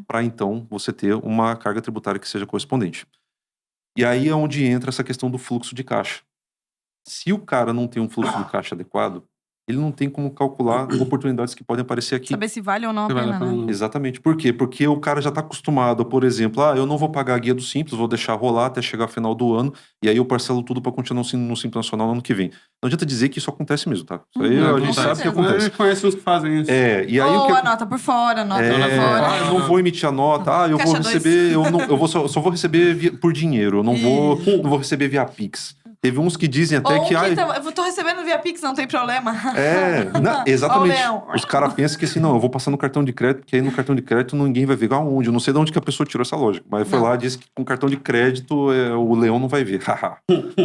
para então você ter uma carga tributária que seja correspondente. E aí é onde entra essa questão do fluxo de caixa. Se o cara não tem um fluxo de caixa adequado, ele não tem como calcular oportunidades que podem aparecer aqui. Saber se vale ou não a Se vale pena, a pena. né? Exatamente. Por quê? Porque o cara já está acostumado, por exemplo, eu não vou pagar a guia do Simples, vou deixar rolar até chegar ao final do ano, e aí eu parcelo tudo para continuar no Simples Nacional no ano que vem. Não adianta dizer que isso acontece mesmo, tá? Isso aí a gente sabe que A acontece. gente conhece uns que fazem isso. E aí Ou o que anota por fora, anota por fora. eu não vou emitir a nota, eu vou Caixa dois. receber, só vou receber por dinheiro, eu não vou receber via Pix. Teve uns que dizem até Ou que... eu tô recebendo via Pix, não tem problema. Exatamente. Ó, Leão. Os caras pensam que assim, não, eu vou passar no cartão de crédito, porque aí no cartão de crédito ninguém vai ver aonde. Eu não sei de onde que a pessoa tirou essa lógica. Mas foi Não. lá e disse que com cartão de crédito o leão não vai ver.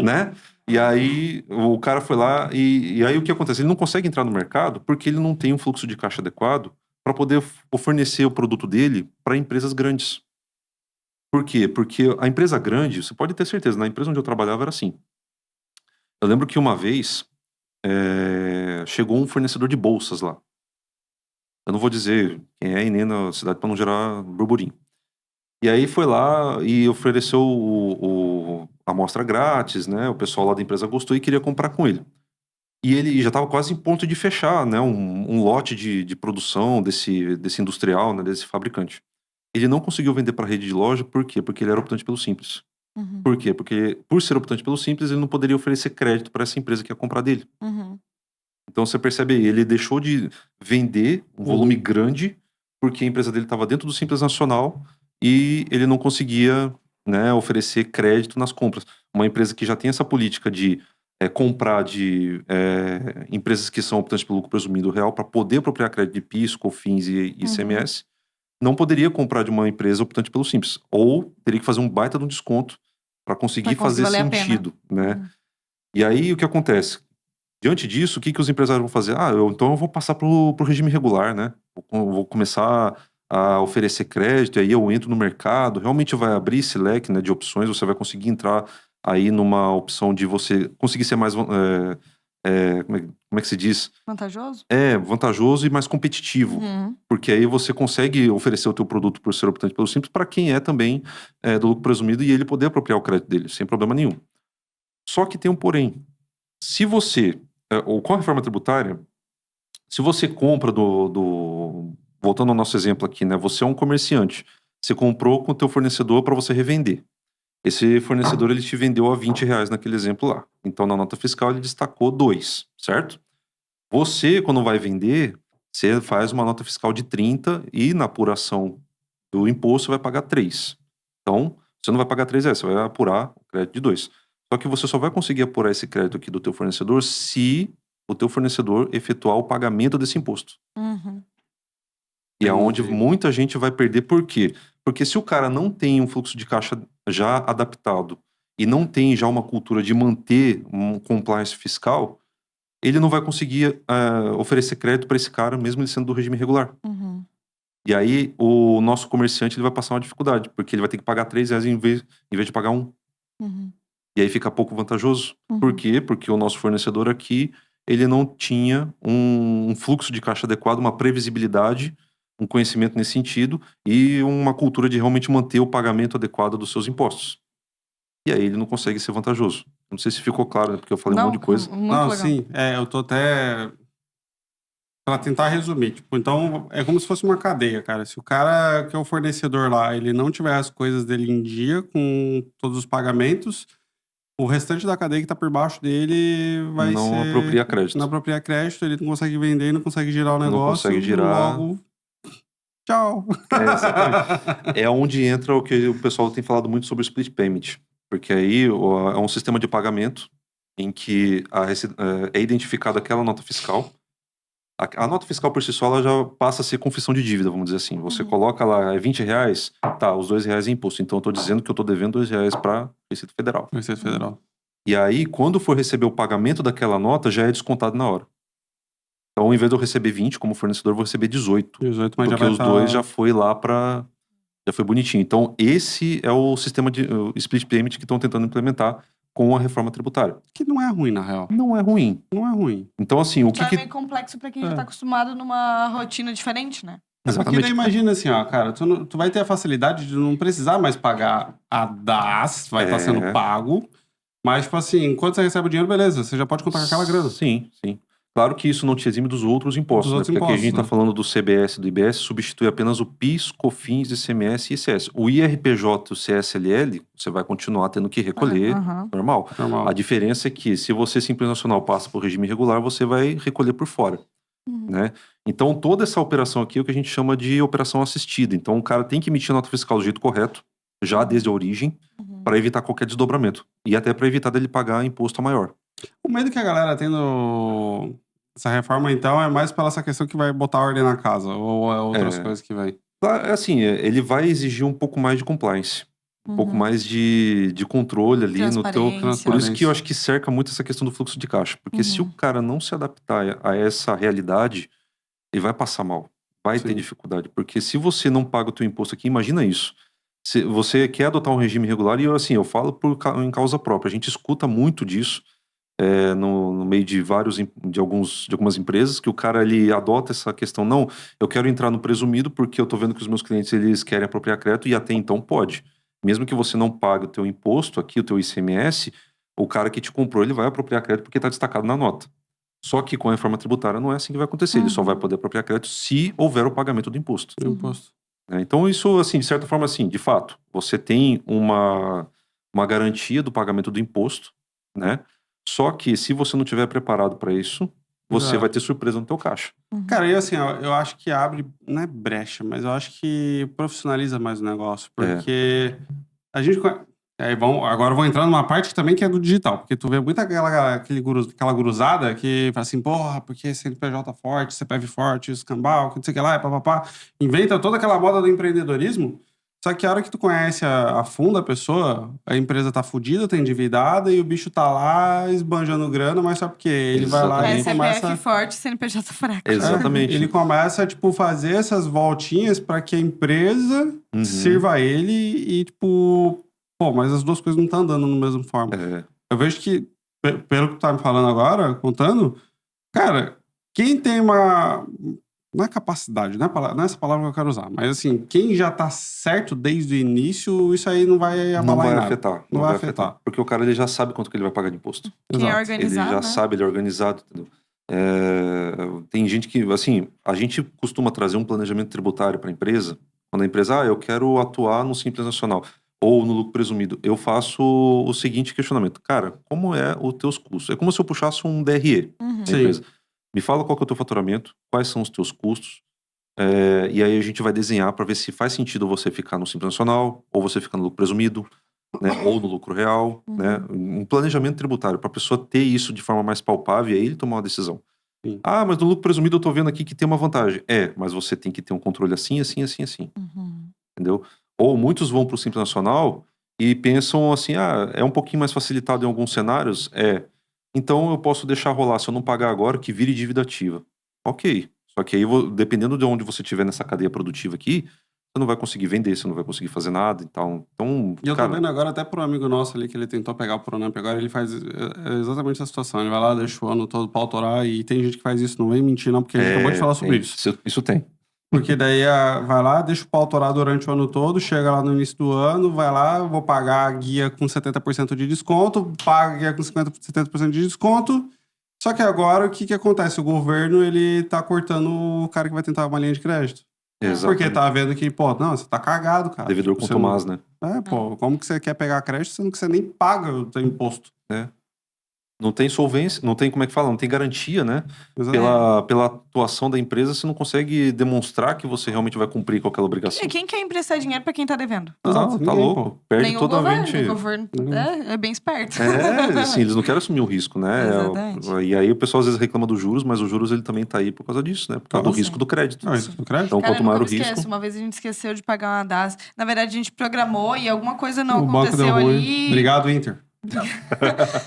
Né? E aí o cara foi lá e aí o que acontece? Ele não consegue entrar no mercado porque ele não tem um fluxo de caixa adequado para poder fornecer o produto dele para empresas grandes. Por quê? Porque a empresa grande, você pode ter certeza, na empresa onde eu trabalhava era assim. Eu lembro que uma vez chegou um fornecedor de bolsas lá. Eu não vou dizer quem é e nem na cidade para não gerar burburinho. E aí foi lá e ofereceu a amostra grátis, né? O pessoal lá da empresa gostou e queria comprar com ele. E ele já estava quase em ponto de fechar, né? Um lote de produção desse industrial, né? Desse fabricante. Ele não conseguiu vender para a rede de loja, por quê? Porque ele era optante pelo Simples. Por quê? Porque por ser optante pelo Simples, ele não poderia oferecer crédito para essa empresa que ia comprar dele. Então você percebe aí, ele deixou de vender um volume grande porque a empresa dele estava dentro do Simples Nacional e ele não conseguia, né, oferecer crédito nas compras. Uma empresa que já tem essa política de comprar de empresas que são optantes pelo lucro presumido real para poder apropriar crédito de PIS, COFINS e ICMS, não poderia comprar de uma empresa optante pelo Simples. Ou teria que fazer um baita de um desconto para conseguir fazer valer a pena. sentido, né? E aí o que acontece? Diante disso, o que os empresários vão fazer? Então eu vou passar pro regime regular, né? Vou começar a oferecer crédito, e aí eu entro no mercado, realmente vai abrir esse leque, né, de opções, você vai conseguir entrar aí numa opção de você conseguir ser mais, como é que se diz? Vantajoso? Vantajoso e mais competitivo, porque aí você consegue oferecer o teu produto por ser optante pelo Simples para quem é também do lucro presumido e ele poder apropriar o crédito dele, sem problema nenhum. Só que tem um porém. Se você, ou com a reforma tributária, se você compra voltando ao nosso exemplo aqui, né? Você é um comerciante, você comprou com o teu fornecedor para você revender. Esse fornecedor, ele te vendeu a R$20 naquele exemplo lá. Então, na nota fiscal, ele destacou 2, certo? Você, quando vai vender, você faz uma nota fiscal de 30 e na apuração do imposto, você vai pagar 3. Então, você não vai pagar 3 reais, você vai apurar o crédito de 2. Só que você só vai conseguir apurar esse crédito aqui do teu fornecedor se o teu fornecedor efetuar o pagamento desse imposto. E é onde muita gente vai perder. Por quê? Porque se o cara não tem um fluxo de caixa já adaptado e não tem já uma cultura de manter um compliance fiscal, ele não vai conseguir oferecer crédito para esse cara, mesmo ele sendo do regime regular. E aí o nosso comerciante ele vai passar uma dificuldade, porque ele vai ter que pagar R$3 em vez de pagar 1. E aí fica pouco vantajoso. Por quê? Porque o nosso fornecedor aqui, ele não tinha um fluxo de caixa adequado, uma previsibilidade, um conhecimento nesse sentido e uma cultura de realmente manter o pagamento adequado dos seus impostos. E aí ele não consegue ser vantajoso. Não sei se ficou claro, né? Porque eu falei um monte de coisa. Muito Não, legal. sim. Eu tô até... Pra tentar resumir. Tipo, então, é como se fosse uma cadeia, cara. Se o cara que é o fornecedor lá, ele não tiver as coisas dele em dia, com todos os pagamentos, o restante da cadeia que tá por baixo dele vai Não ser... apropria crédito. Não apropria crédito, ele não consegue vender, não consegue girar o Não negócio. consegue girar. Logo... Tchau. Exatamente. É onde entra o que o pessoal tem falado muito sobre o split payment. Porque aí é um sistema de pagamento em que é identificada aquela nota fiscal. A nota fiscal por si só, ela já passa a ser confissão de dívida, vamos dizer assim. Você coloca lá, é R$20, tá, os R$2 é imposto. Então eu tô dizendo que eu tô devendo R$2 pra Receita Federal. Receita Federal. E aí, quando for receber o pagamento daquela nota, já é descontado na hora. Então, ao invés de eu receber 20 como fornecedor, eu vou receber 18. 18, mas Porque já vai os dois já foi lá pra... Já foi bonitinho. Então, esse é o sistema de o split payment que estão tentando implementar com a reforma tributária. Que não é ruim, na real. Não é ruim. Não é ruim. Então, assim, o que... Só é meio complexo pra quem já tá acostumado numa rotina diferente, né? Porque Exatamente. daí imagina assim, ó, cara, tu vai ter a facilidade de não precisar mais pagar a DAS, vai estar sendo pago, mas, tipo assim, enquanto você recebe o dinheiro, beleza, você já pode contar com aquela grana. Sim, sim. Claro que isso não te exime dos outros impostos, Dos outros né? Porque aqui a impostos, gente tá né? falando do CBS e do IBS, substitui apenas o PIS, COFINS, ICMS e ICS. O IRPJ e o CSLL, você vai continuar tendo que recolher, normal. Normal. A diferença é que se você Simples Nacional passa por regime regular, você vai recolher por fora, né? Então, toda essa operação aqui é o que a gente chama de operação assistida. Então, o cara tem que emitir a nota fiscal do jeito correto, já desde a origem, para evitar qualquer desdobramento. E até para evitar dele pagar imposto maior. O medo que a galera tem essa reforma, então, é mais pela essa questão que vai botar ordem na casa, ou é outras coisas que vai... Assim, ele vai exigir um pouco mais de compliance. Um pouco mais de controle ali no teu... Por isso que eu acho que cerca muito essa questão do fluxo de caixa. Porque se o cara não se adaptar a essa realidade, ele vai passar mal. Vai ter dificuldade. Porque se você não paga o teu imposto aqui, imagina isso. Se você quer adotar um regime regular, e eu falo em causa própria. A gente escuta muito disso no meio de algumas empresas, que o cara ele adota essa questão. Não, eu quero entrar no presumido porque eu tô vendo que os meus clientes eles querem apropriar crédito e até então pode. Mesmo que você não pague o teu imposto aqui, o teu ICMS, o cara que te comprou, ele vai apropriar crédito porque está destacado na nota. Só que com a reforma tributária não é assim que vai acontecer. Ele só vai poder apropriar crédito se houver o pagamento do imposto. Então isso, assim, de certa forma, assim, de fato, você tem uma garantia do pagamento do imposto, né? Só que se você não estiver preparado para isso, você vai ter surpresa no teu caixa. Cara, e assim, eu acho que abre, não é brecha, mas eu acho que profissionaliza mais o negócio, porque a gente... agora eu vou entrar numa parte também que é do digital, porque tu vê muita aquela guruzada que fala assim, porra, porque CNPJ forte, CPF forte, escambau, não sei o que lá, papapá, inventa toda aquela moda do empreendedorismo, só que a hora que tu conhece a fundo a pessoa, a empresa tá fudida, tá endividada e o bicho tá lá esbanjando grana, mas só porque ele vai lá e começa... CPF forte, CNPJ fraco. Exatamente. Ele começa, tipo, fazer essas voltinhas pra que a empresa sirva a ele e, tipo... Pô, mas as duas coisas não estão andando na mesma forma. Eu vejo que, pelo que tu tá me falando agora, contando, cara, quem tem uma... Não é capacidade, não é essa palavra que eu quero usar, mas assim, quem já tá certo desde o início, isso aí não vai abalar em nada. Não vai afetar. Porque o cara ele já sabe quanto que ele vai pagar de imposto. Quem é organizado, ele já sabe, ele é organizado, entendeu? Tem gente que, assim, a gente costuma trazer um planejamento tributário para a empresa, quando a empresa, eu quero atuar no Simples Nacional ou no lucro presumido, eu faço o seguinte questionamento. Cara, como é os teus custos? É como se eu puxasse um DRE da empresa. Me fala qual que é o teu faturamento, quais são os teus custos, e aí a gente vai desenhar para ver se faz sentido você ficar no Simples Nacional, ou você ficar no lucro presumido, né, ou no lucro real, né? Um planejamento tributário para a pessoa ter isso de forma mais palpável e aí ele tomar uma decisão. Ah, mas no lucro presumido eu tô vendo aqui que tem uma vantagem. Mas você tem que ter um controle assim, assim, assim, assim. Entendeu? Ou muitos vão para o Simples Nacional e pensam assim, é um pouquinho mais facilitado em alguns cenários? Então eu posso deixar rolar, se eu não pagar agora, que vire dívida ativa. Ok. Só que aí, dependendo de onde você estiver nessa cadeia produtiva aqui, você não vai conseguir vender, você não vai conseguir fazer nada. Então e eu tô vendo agora até pro amigo nosso ali, que ele tentou pegar o Pronamp agora, ele faz exatamente essa situação. Ele vai lá, deixa o ano todo pra autorar, e tem gente que faz isso, não vem mentir não, porque a gente acabou de falar sobre isso. Isso tem. Porque daí vai lá, deixa o pau autorar durante o ano todo, chega lá no início do ano, vai lá, vou pagar a guia com 70% de desconto, paga a guia com 70% de desconto. Só que agora, o que acontece? O governo, ele tá cortando o cara que vai tentar uma linha de crédito. Exatamente. Porque tá vendo que, não, você tá cagado, cara. Devedor com Tomás, né? Como que você quer pegar crédito sendo que você nem paga o teu imposto? Não tem solvência, não tem, como é que fala? Não tem garantia, né? Exato. Pela atuação da empresa, você não consegue demonstrar que você realmente vai cumprir com aquela obrigação. E quem quer emprestar dinheiro pra quem tá devendo? Exato, Tá ninguém, louco. pô. Perde Nem o totalmente. governo é bem esperto. Assim, eles não querem assumir o risco, né? Exatamente. E aí o pessoal às vezes reclama dos juros, mas os juros ele também tá aí por causa disso, né? Por causa do Sim. risco do crédito. Ah, isso do crédito? Então, Cara, quanto eu nunca maior o me esqueço. risco... Uma vez a gente esqueceu de pagar uma DAS. Na verdade, a gente programou e alguma coisa não O banco deu aconteceu ruim. ali. Obrigado, Inter.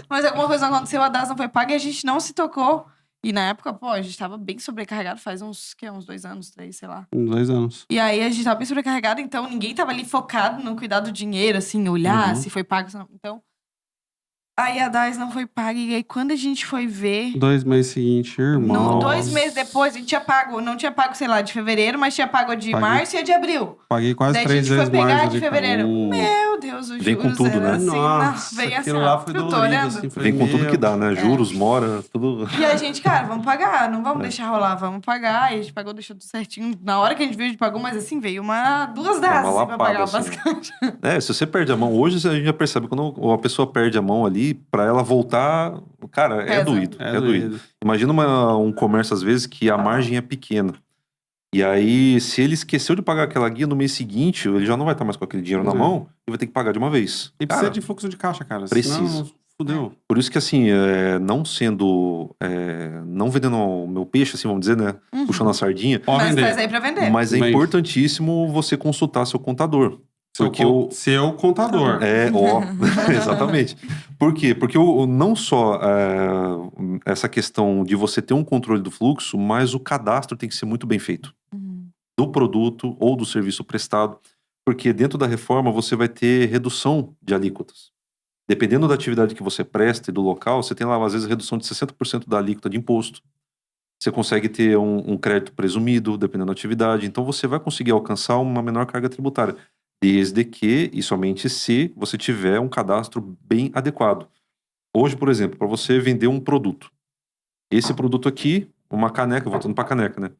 Mas alguma coisa não aconteceu, a DAS não foi paga e a gente não se tocou. E na época, pô, a gente tava bem sobrecarregado, faz uns 2 anos, 3, sei lá. 2 anos. E aí a gente tava bem sobrecarregado, então ninguém tava ali focado no cuidar do dinheiro, assim, olhar Uhum. se foi pago, se não. Então. Aí a DAS não foi paga. E aí quando a gente foi ver. 2 meses seguintes, irmão. 2 meses depois, a gente tinha pago, não tinha pago, sei lá, de fevereiro, mas tinha pago a de Paguei. março e a de abril. Paguei quase Daí a 3 gente foi vezes mais. pegar a ali, de cara. fevereiro. Meu Deus, os Vem com juros tudo, era né? assim, Nossa, veio assim, aquilo ó, lá foi eu tô dolorido, olhando. assim. Falei, Vem com tudo que dá, né? É. Juros, mora, tudo... E a gente, cara, vamos pagar, não vamos deixar rolar, vamos pagar. E a gente pagou, deixou tudo certinho. Na hora que a gente viu, a gente pagou, mas assim, veio duas DAS uma assim, pra lapada, pagar, assim. basicamente. Se você perde a mão, hoje a gente já percebe quando a pessoa perde a mão ali, pra ela voltar, cara, é Pesa. doído. É doido. Imagina um comércio, às vezes, que a margem é pequena. E aí, se ele esqueceu de pagar aquela guia no mês seguinte, ele já não vai estar mais com aquele dinheiro na É. mão e vai ter que pagar de uma vez. E Cara, precisa de fluxo de caixa, cara. precisa. Senão, fudeu. por isso que, assim, não vendendo o meu peixe, assim, vamos dizer, né? Uhum. Puxando a sardinha. Pode Mas vender. faz aí pra vender. Mas é Bem. importantíssimo você consultar seu contador. Porque Seu contador. Exatamente. Por quê? Porque não só essa questão de você ter um controle do fluxo, mas o cadastro tem que ser muito bem feito. Uhum. Do produto ou do serviço prestado. Porque dentro da reforma você vai ter redução de alíquotas. Dependendo da atividade que você presta e do local, você tem lá, às vezes, redução de 60% da alíquota de imposto. Você consegue ter um crédito presumido, dependendo da atividade. Então, você vai conseguir alcançar uma menor carga tributária. Desde que, e somente se, você tiver um cadastro bem adequado. Hoje, por exemplo, para você vender um produto. Esse produto aqui, uma caneca, voltando para a caneca, né?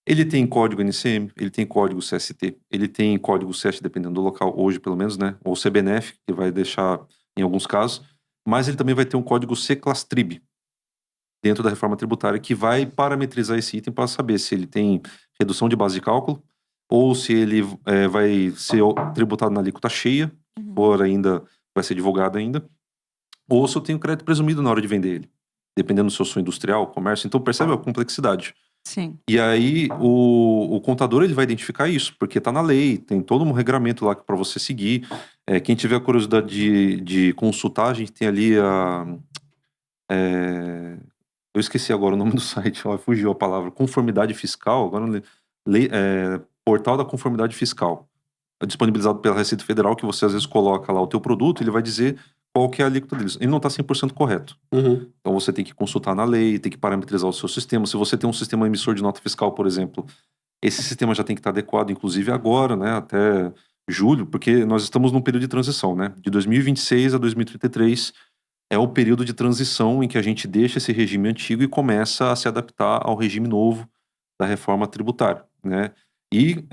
Ele tem código NCM, ele tem código CST, ele tem código CEST, dependendo do local, hoje pelo menos, né? Ou CBNF, que vai deixar em alguns casos. Mas ele também vai ter um código C-Class-TRIB dentro da reforma tributária, que vai parametrizar esse item para saber se ele tem redução de base de cálculo, ou se ele vai ser tributado na alíquota cheia, por ainda vai ser divulgado ainda, ou se eu tenho crédito presumido na hora de vender ele, dependendo do se eu sou industrial, comércio. Então percebe a complexidade. Sim. E aí o contador ele vai identificar isso, porque está na lei, tem todo um regramento lá para você seguir. Quem tiver a curiosidade de consultar, a gente tem ali eu esqueci agora o nome do site, fugiu a palavra, conformidade fiscal, agora portal da conformidade fiscal, disponibilizado pela Receita Federal, que você às vezes coloca lá o teu produto, ele vai dizer qual que é a alíquota deles. Ele não está 100% correto. Uhum. Então você tem que consultar na lei, tem que parametrizar o seu sistema. Se você tem um sistema emissor de nota fiscal, por exemplo, esse sistema já tem que estar adequado, inclusive agora, né, até julho, porque nós estamos num período de transição, né? De 2026 a 2033 é o período de transição em que a gente deixa esse regime antigo e começa a se adaptar ao regime novo da reforma tributária, né? E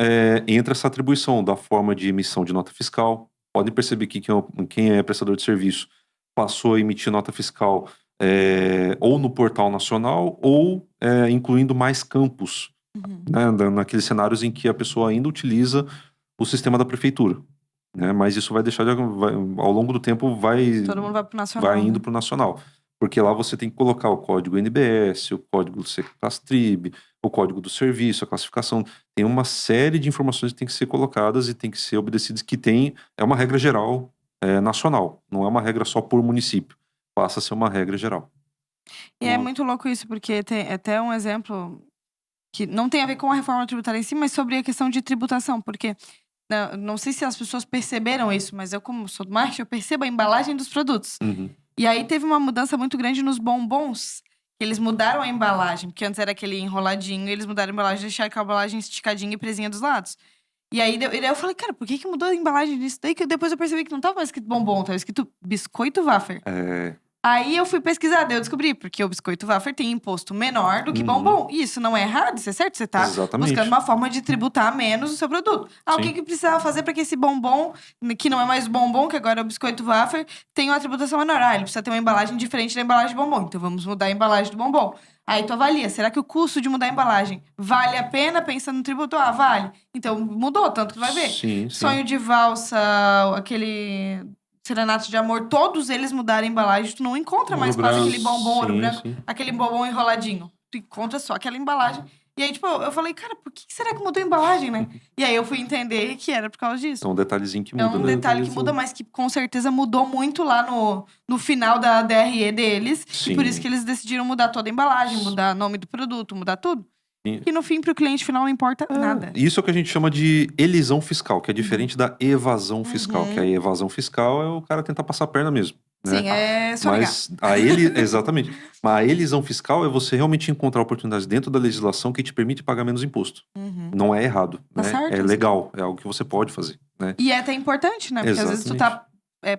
entra essa atribuição da forma de emissão de nota fiscal. Podem perceber que quem é prestador de serviço passou a emitir nota fiscal ou no portal nacional ou incluindo mais campos, né, naqueles cenários em que a pessoa ainda utiliza o sistema da prefeitura. Né? Mas isso vai deixar, ao longo do tempo, Todo mundo vai pro nacional. vai indo né? para o nacional. Porque lá você tem que colocar o código NBS, o código do C-Class-TRIB, o código do serviço, a classificação. Tem uma série de informações que tem que ser colocadas e tem que ser obedecidas, que é uma regra geral nacional. Não é uma regra só por município. Passa a ser uma regra geral. E é muito louco isso, porque tem até um exemplo que não tem a ver com a reforma tributária em si, mas sobre a questão de tributação, porque não sei se as pessoas perceberam isso, mas eu, como sou do marketing, eu percebo a embalagem dos produtos. Uhum. E aí teve uma mudança muito grande nos bombons. Eles mudaram a embalagem, porque antes era aquele enroladinho, e eles mudaram a embalagem, deixaram a embalagem esticadinha e presinha dos lados. E aí eu falei, cara, por que mudou a embalagem disso? Daí que depois eu percebi que não tava mais escrito bombom, tava escrito biscoito wafer. Aí eu fui pesquisar, daí eu descobri, porque o biscoito wafer tem imposto menor do que bombom. E isso não é errado, isso é certo? Você tá Exatamente. buscando uma forma de tributar menos o seu produto. O Sim. que precisava fazer para que esse bombom, que não é mais bombom, que agora é o biscoito wafer, tenha uma tributação menor? Ele precisa ter uma embalagem diferente da embalagem de bombom. Então vamos mudar a embalagem do bombom. Aí tu avalia, será que o custo de mudar a embalagem vale a pena pensando no tributo? Ah, vale. Então mudou, tanto que tu vai ver. Sim. Sonho de valsa, aquele serenato de amor, todos eles mudaram a embalagem. Tu não encontra mais Ouro quase branco. aquele bombom ouro Sim, branco, sim. aquele bombom enroladinho. Tu encontra só aquela embalagem. E aí, tipo, eu falei, cara, por que será que mudou a embalagem, né? E aí eu fui entender que era por causa disso. É um detalhezinho que É muda, um né? detalhe que muda, mas que com certeza mudou muito lá no final da DRE deles. Sim. E por isso que eles decidiram mudar toda a embalagem, mudar o nome do produto, mudar tudo. Sim. E no fim, pro cliente final, não importa nada. Isso é o que a gente chama de elisão fiscal, que é diferente da evasão fiscal. Que a evasão fiscal é o cara tentar passar a perna mesmo. Né? Sim, é sonegar. Mas exatamente. Mas a elisão fiscal é você realmente encontrar oportunidades dentro da legislação que te permite pagar menos imposto. Uhum. Não é errado, Tá né? certo, É sim. legal, é algo que você pode fazer, né? E é até importante, né? Porque às vezes tu tá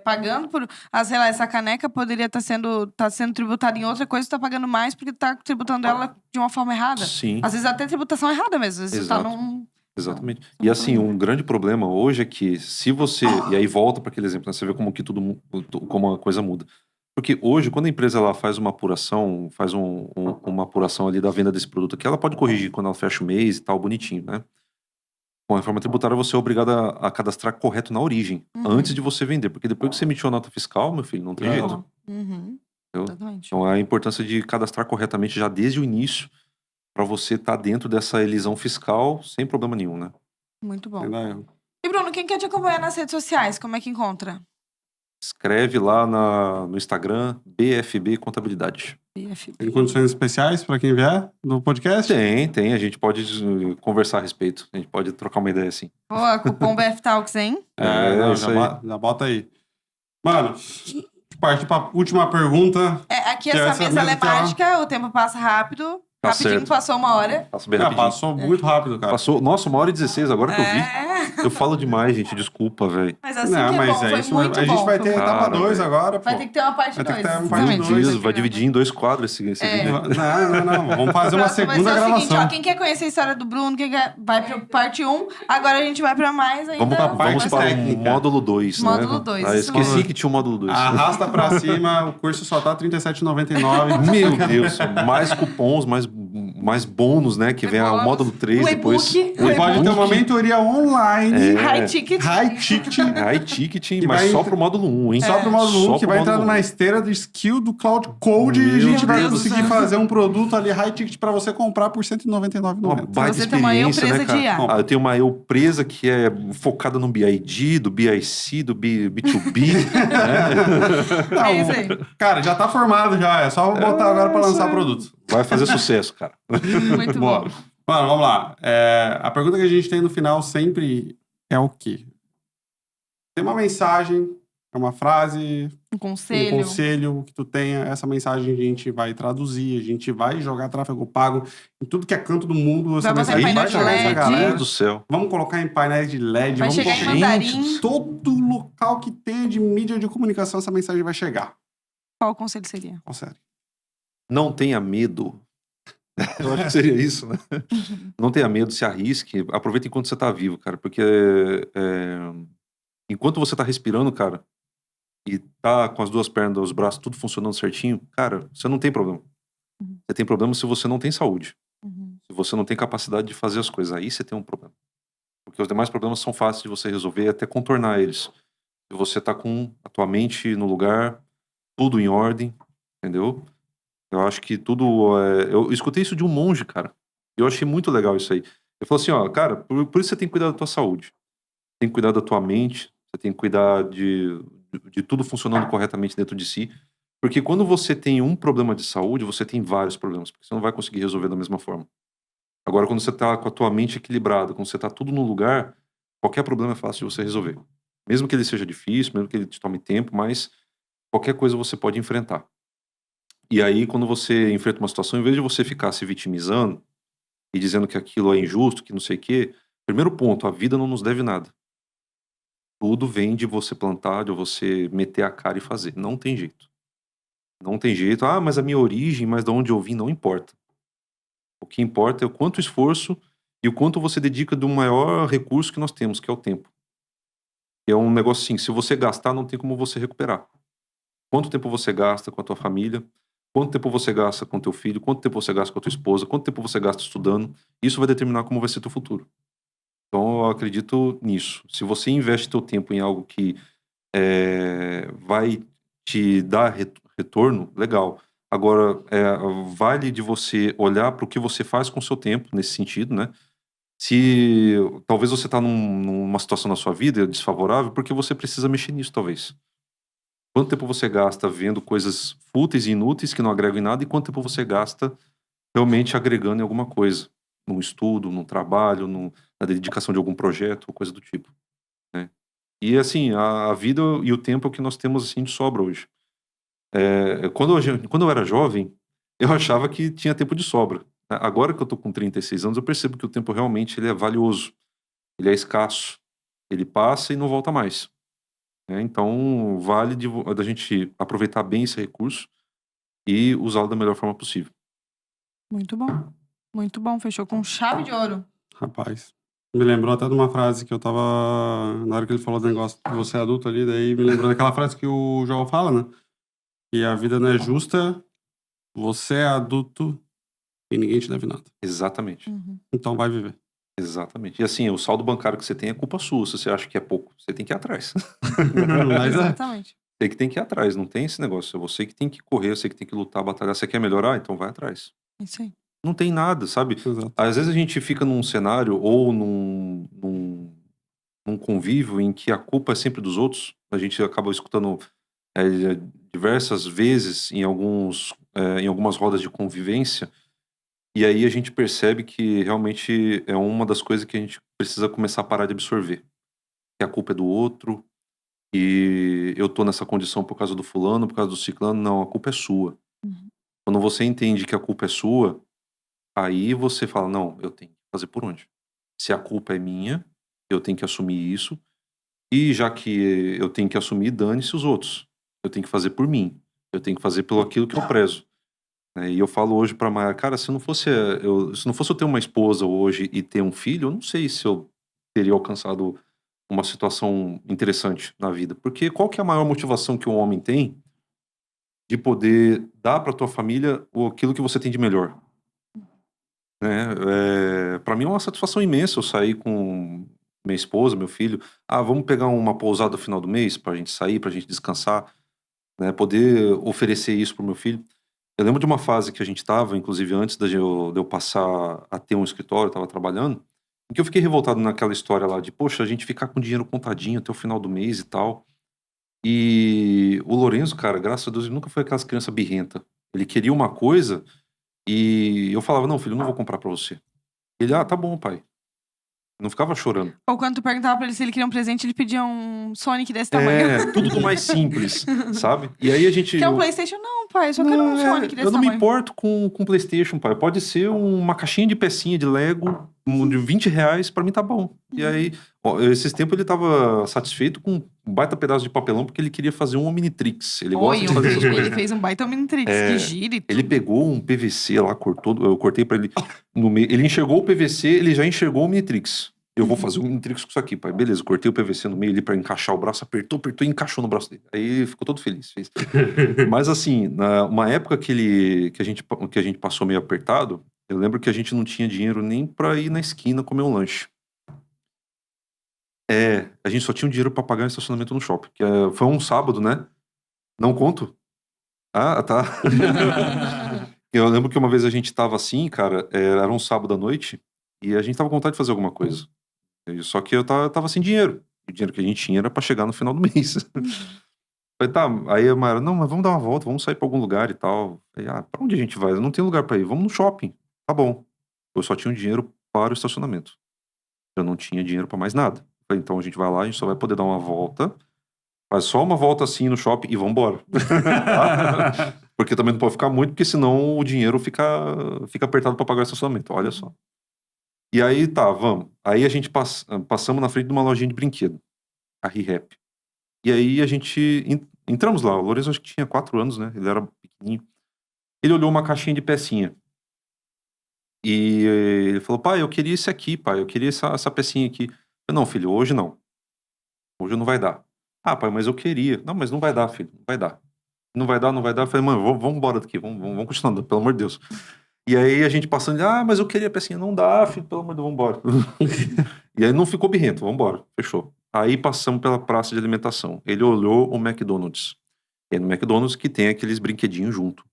pagando por... sei lá, essa caneca poderia estar sendo tributada em outra coisa, tu tá pagando mais porque tu tá tributando ela de uma forma errada. Sim, Às vezes até tributação errada mesmo. Às vezes Exato. tu tá num... exatamente. E assim, um grande problema hoje é que se você... E aí volta para aquele exemplo, né? Você vê como que como a coisa muda. Porque hoje, quando a empresa ela faz uma apuração, faz uma apuração ali da venda desse produto aqui, ela pode corrigir quando ela fecha o mês e tal, bonitinho, né? Com a reforma tributária, você é obrigado a cadastrar correto na origem, antes de você vender. Porque depois que você emitiu a nota fiscal, meu filho, não tem jeito. Uhum. Entendeu? Exatamente. Então, a importância de cadastrar corretamente já desde o início, para você estar dentro dessa elisão fiscal sem problema nenhum, né? Muito bom. Sem dar erro. E Bruno, quem quer te acompanhar nas redes sociais, como é que encontra? Escreve lá no Instagram, BFB Contabilidade. BFB. Tem condições especiais pra quem vier no podcast? Tem. A gente pode conversar a respeito. A gente pode trocar uma ideia assim. Boa, cupom BFTalks, hein? Não, isso já bota aí. Mano, partir pra última pergunta. Aqui Que essa essa mesa ela é mesa tem uma- mágica, o tempo passa rápido. Tá Rapidinho, certo. passou 1 hora. Passa bem rapidinho. Passou muito rápido, cara. Passou, nossa, 1h16 agora que eu vi. É, Eu falo demais, gente, desculpa, velho. mas assim Não, que é mas bom, é foi isso muito mesmo. A bom. gente vai foi ter muito etapa Cara, 2 velho. agora, pô. Vai ter que ter uma parte Vai ter 2. que ter uma parte dois. Vai dividir em 2 quadros esse vídeo. Não. Vamos fazer uma segunda Vai ser o seguinte, gravação. ó, quem quer conhecer a história do Bruno, vai pro parte 1, agora a gente vai pra mais ainda. Vamos parte para o técnica. módulo 2, né? Módulo 2, Ah, isso esqueci mesmo. que tinha o módulo 2. Arrasta pra cima, o curso só tá R$37,99. Meu Deus, mais cupons, mais bônus, né? Que vem o módulo 3 O depois. e-book. Você pode ter uma mentoria online, High ticket. high ticket, High ticket, Que mas vai só entrar- pro módulo 1, hein? só pro módulo 1, Só que pro vai entrar módulo numa 1. esteira de skill do Cloud Code e a Meu gente vai Deus do conseguir céu. fazer um produto ali high ticket pra você comprar por Uma R$199,90. baita você tem uma experiência, empresa né, de cara? IA. Eu tenho uma eu presa que é focada no BID, do BIC, do B2B, né? É isso aí. Cara, já tá formado já, é só botar agora pra lançar o produto. Vai fazer sucesso, cara. Muito Boa. bom. Mano, vamos lá. A pergunta que a gente tem no final sempre é o quê? Tem uma mensagem, é uma frase, Um um conselho. conselho que tu tenha. Essa mensagem a gente vai traduzir, a gente vai jogar tráfego pago em tudo que é canto do mundo. Essa Vai botar em mensagem vai painel de chegar nessa LED. Meu galera. Deus do céu. Vamos colocar em painéis de LED. Vai vamos chegar em colocar mandarim. todo local que tenha de mídia de comunicação, essa mensagem vai chegar. Qual conselho seria? Ó, sério. Não tenha medo. Eu acho que seria isso, né? Não tenha medo, se arrisque. Aproveita enquanto você tá vivo, cara. Porque enquanto você tá respirando, cara, e tá com as 2 pernas, os braços, tudo funcionando certinho, cara, você não tem problema. Você tem problema se você não tem saúde. Se você não tem capacidade de fazer as coisas. Aí você tem um problema. Porque os demais problemas são fáceis de você resolver e até contornar eles. Se você tá com a tua mente no lugar, tudo em ordem, entendeu? Eu acho que tudo... eu escutei isso de um monge, cara. Eu achei muito legal isso aí. Ele falou assim, ó, cara, por isso você tem que cuidar da tua saúde. Tem que cuidar da tua mente, você tem que cuidar de tudo funcionando corretamente dentro de si. Porque quando você tem um problema de saúde, você tem vários problemas, porque você não vai conseguir resolver da mesma forma. Agora, quando você tá com a tua mente equilibrada, quando você tá tudo no lugar, qualquer problema é fácil de você resolver. Mesmo que ele seja difícil, mesmo que ele te tome tempo, mas qualquer coisa você pode enfrentar. E aí, quando você enfrenta uma situação, em vez de você ficar se vitimizando e dizendo que aquilo é injusto, que não sei o quê, primeiro ponto, a vida não nos deve nada. Tudo vem de você plantar, de você meter a cara e fazer. Não tem jeito. Não tem jeito. Ah, mas a minha origem, mas de onde eu vim, não importa. O que importa é o quanto esforço e o quanto você dedica do maior recurso que nós temos, que é o tempo. É um negócio assim, se você gastar, não tem como você recuperar. Quanto tempo você gasta com a tua família? Quanto tempo você gasta com teu filho? Quanto tempo você gasta com a tua esposa? Quanto tempo você gasta estudando? Isso vai determinar como vai ser teu futuro. Então, eu acredito nisso. Se você investe teu tempo em algo que vai te dar retorno, legal. Agora, vale de você olhar para o que você faz com o seu tempo, nesse sentido, né? Se talvez você está numa situação na sua vida desfavorável, porque você precisa mexer nisso, talvez. Quanto tempo você gasta vendo coisas fúteis e inúteis que não agregam em nada, e quanto tempo você gasta realmente agregando em alguma coisa, num estudo, num trabalho, na dedicação de algum projeto, ou coisa do tipo, né? E assim, a vida e o tempo é o que nós temos assim de sobra hoje. Quando eu era jovem, eu achava que tinha tempo de sobra, né? Agora que eu tô com 36 anos, eu percebo que o tempo realmente ele é valioso, ele é escasso, ele passa e não volta mais, né? Então, vale da gente aproveitar bem esse recurso e usá-lo da melhor forma possível. Muito bom. Muito bom. Fechou com chave de ouro. Rapaz. Me lembrou até de uma frase que eu tava... Na hora que ele falou do negócio de você é adulto ali, daí me lembrou daquela frase que o João fala, né? Que a vida não é justa, você é adulto e ninguém te deve nada. Exatamente. Então vai viver. Exatamente. E assim, o saldo bancário que você tem é culpa sua. Se você acha que é pouco, você tem que ir atrás. Mas Exatamente. Você que tem que ir atrás, não tem esse negócio. É você que tem que correr, você que tem que lutar, batalhar. Você quer melhorar? Então vai atrás. Isso aí. Não tem nada, sabe? Exato. Às vezes a gente fica num cenário ou num convívio em que a culpa é sempre dos outros. A gente acaba escutando diversas vezes em algumas rodas de convivência. E aí a gente percebe que realmente é uma das coisas que a gente precisa começar a parar de absorver. Que a culpa é do outro, e eu tô nessa condição por causa do fulano, por causa do ciclano. Não, a culpa é sua. Quando você entende que a culpa é sua, aí você fala, não, eu tenho que fazer por onde? Se a culpa é minha, eu tenho que assumir isso, e já que eu tenho que assumir, dane-se os outros. Eu tenho que fazer por mim. Eu tenho que fazer pelo aquilo que eu prezo. E eu falo hoje pra Maia, cara, se não fosse eu ter uma esposa hoje e ter um filho, eu não sei se eu teria alcançado uma situação interessante na vida. Porque qual que é a maior motivação que um homem tem de poder dar pra tua família aquilo que você tem de melhor? Né? Pra mim é uma satisfação imensa eu sair com minha esposa, meu filho. Ah, vamos pegar uma pousada no final do mês pra gente sair, pra gente descansar, né? Poder oferecer isso pro meu filho. Eu lembro de uma fase que a gente estava, inclusive antes de eu passar a ter um escritório, eu estava trabalhando, em que eu fiquei revoltado naquela história lá de, poxa, a gente ficar com dinheiro contadinho até o final do mês e tal. E o Lorenzo, cara, graças a Deus, ele nunca foi aquelas crianças birrenta. Ele queria uma coisa e eu falava, não, filho, eu não vou comprar pra você. Ele, tá bom, pai. Não ficava chorando. Ou quando tu perguntava pra ele se ele queria um presente, ele pedia um Sonic desse tamanho. Tudo do mais simples, sabe? E aí a gente... Quer um PlayStation? Não, pai, eu só quero um Sonic desse eu não tamanho. me importo com PlayStation, pai. Pode ser uma caixinha de pecinha de Lego de R$20, pra mim tá bom. E aí, esses tempos ele tava satisfeito com um baita pedaço de papelão, porque ele queria fazer um Omnitrix. Ele gosta de fazer essas coisas. Ele fez um baita Omnitrix, que gira e tudo. Ele pegou um PVC lá, eu cortei pra ele no meio. Ele enxergou o PVC, ele já enxergou o Omnitrix. Eu vou fazer um Omnitrix com isso aqui, pai. Beleza, cortei o PVC no meio ali pra encaixar o braço, apertou e encaixou no braço dele. Aí ele ficou todo feliz. Fez. Mas assim, uma época que a gente passou meio apertado, eu lembro que a gente não tinha dinheiro nem pra ir na esquina comer um lanche. A gente só tinha um dinheiro pra pagar o estacionamento no shopping. Foi um sábado, né? Não conto? Ah, tá. Eu lembro que uma vez a gente tava assim, cara, era um sábado à noite, e a gente tava com vontade de fazer alguma coisa. Só que eu tava sem dinheiro. O dinheiro que a gente tinha era pra chegar no final do mês. Falei, tá, aí a Mayra, não, mas vamos dar uma volta, vamos sair pra algum lugar e tal. Falei, pra onde a gente vai? Não tem lugar pra ir, vamos no shopping. Tá bom. Eu só tinha um dinheiro para o estacionamento. Eu não tinha dinheiro pra mais nada. Falei, então a gente vai lá, a gente só vai poder dar uma volta. Faz só uma volta assim no shopping e vambora. Porque também não pode ficar muito, porque senão o dinheiro fica apertado pra pagar o estacionamento. Olha só. E aí, tá, vamos. Aí a gente passamos na frente de uma lojinha de brinquedo. A ReHap. E aí a gente entramos lá. O Lourenço acho que tinha 4 anos, né? Ele era pequenininho. Ele olhou uma caixinha de pecinha. E ele falou, pai, eu queria esse aqui, pai. Eu queria essa pecinha aqui. Eu falei, não, filho, hoje não. Hoje não vai dar. Ah, pai, mas eu queria. Não, mas não vai dar, filho. Não vai dar. Não vai dar, não vai dar. Eu falei, mano, vamos embora daqui. Vamos continuar andando, pelo amor de Deus. E aí a gente passando, mas eu queria a pecinha. Não dá, filho, pelo amor de Deus, vambora. E aí não ficou birrento, vambora. Fechou. Aí passamos pela praça de alimentação. Ele olhou o McDonald's. É no McDonald's que tem aqueles brinquedinhos junto.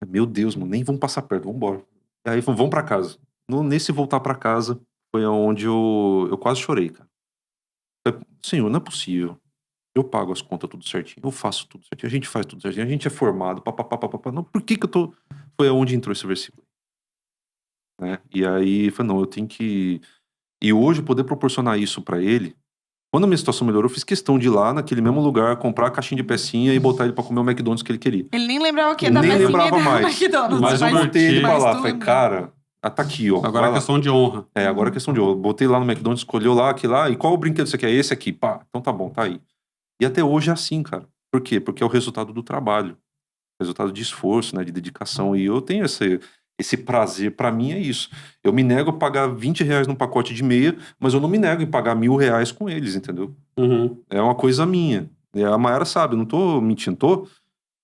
Meu Deus, mano, nem vamos passar perto, vambora. Aí vamos pra casa. Nesse voltar pra casa, foi onde eu quase chorei, cara. Senhor, não é possível. Eu pago as contas tudo certinho, eu faço tudo certinho, a gente faz tudo certinho, a gente é formado, papapá. Não, por que eu tô... Foi aonde entrou esse versículo. Né? E aí, falei, não, eu tenho que... E hoje, poder proporcionar isso pra ele, quando a minha situação melhorou, eu fiz questão de ir lá, naquele mesmo lugar, comprar a caixinha de pecinha e botar ele pra comer o McDonald's que ele queria. Ele nem lembrava o que da Nem pecinha lembrava e da mais. McDonald's. Mas eu botei ele pra mas lá, tu falei, lembra. cara, tá aqui, ó. Agora é questão de honra. Agora é questão de honra. Botei lá no McDonald's, escolheu lá, aqui lá, e qual o brinquedo você quer? Esse aqui, pá. Então tá bom, tá aí. E até hoje é assim, cara. Por quê? Porque é o resultado do trabalho. Resultado de esforço, né? De dedicação. E eu tenho esse prazer. Pra mim é isso. Eu me nego a pagar R$20 num pacote de meia, mas eu não me nego em pagar R$1.000 com eles, entendeu? Uhum. É uma coisa minha. E a Mayara sabe, eu não tô mentindo, tô.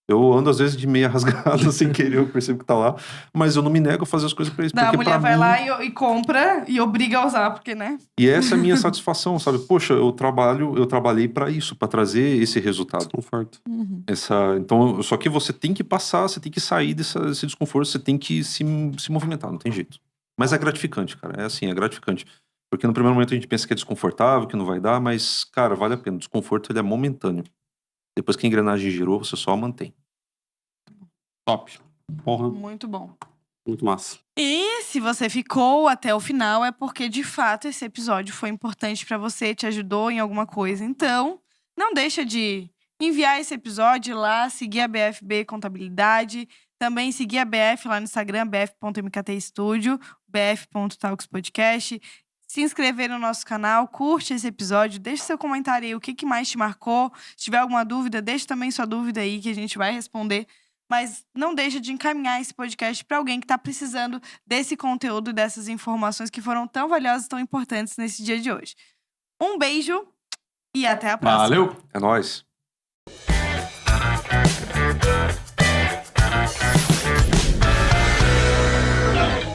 Eu ando às vezes de meia rasgada sem querer, eu percebo que tá lá. Mas eu não me nego a fazer as coisas pra eles. Daí a Porque mulher pra vai mim... lá e compra e obriga a usar, porque, né? E essa é a minha satisfação, sabe? Poxa, eu trabalhei pra isso, pra trazer esse resultado. Desconforto. Então, só que você tem que passar, você tem que sair desse desconforto, você tem que se movimentar, não tem jeito. Mas é gratificante, cara. É assim, é gratificante. Porque no primeiro momento a gente pensa que é desconfortável, que não vai dar, mas, cara, vale a pena. O desconforto, ele é momentâneo. Depois que a engrenagem girou, você só mantém. Top. Porra, Muito bom. muito massa. E se você ficou até o final, é porque, de fato, esse episódio foi importante pra você, te ajudou em alguma coisa. Então, não deixa de enviar esse episódio lá, seguir a BFB Contabilidade, também seguir a BF lá no Instagram, bf.mktstudio, bf.talkspodcast, se inscrever no nosso canal, curte esse episódio, deixa seu comentário aí, o que mais te marcou. Se tiver alguma dúvida, deixa também sua dúvida aí, que a gente vai responder. Mas não deixa de encaminhar esse podcast para alguém que está precisando desse conteúdo e dessas informações que foram tão valiosas e tão importantes nesse dia de hoje. Um beijo e até a próxima. Valeu! É nóis.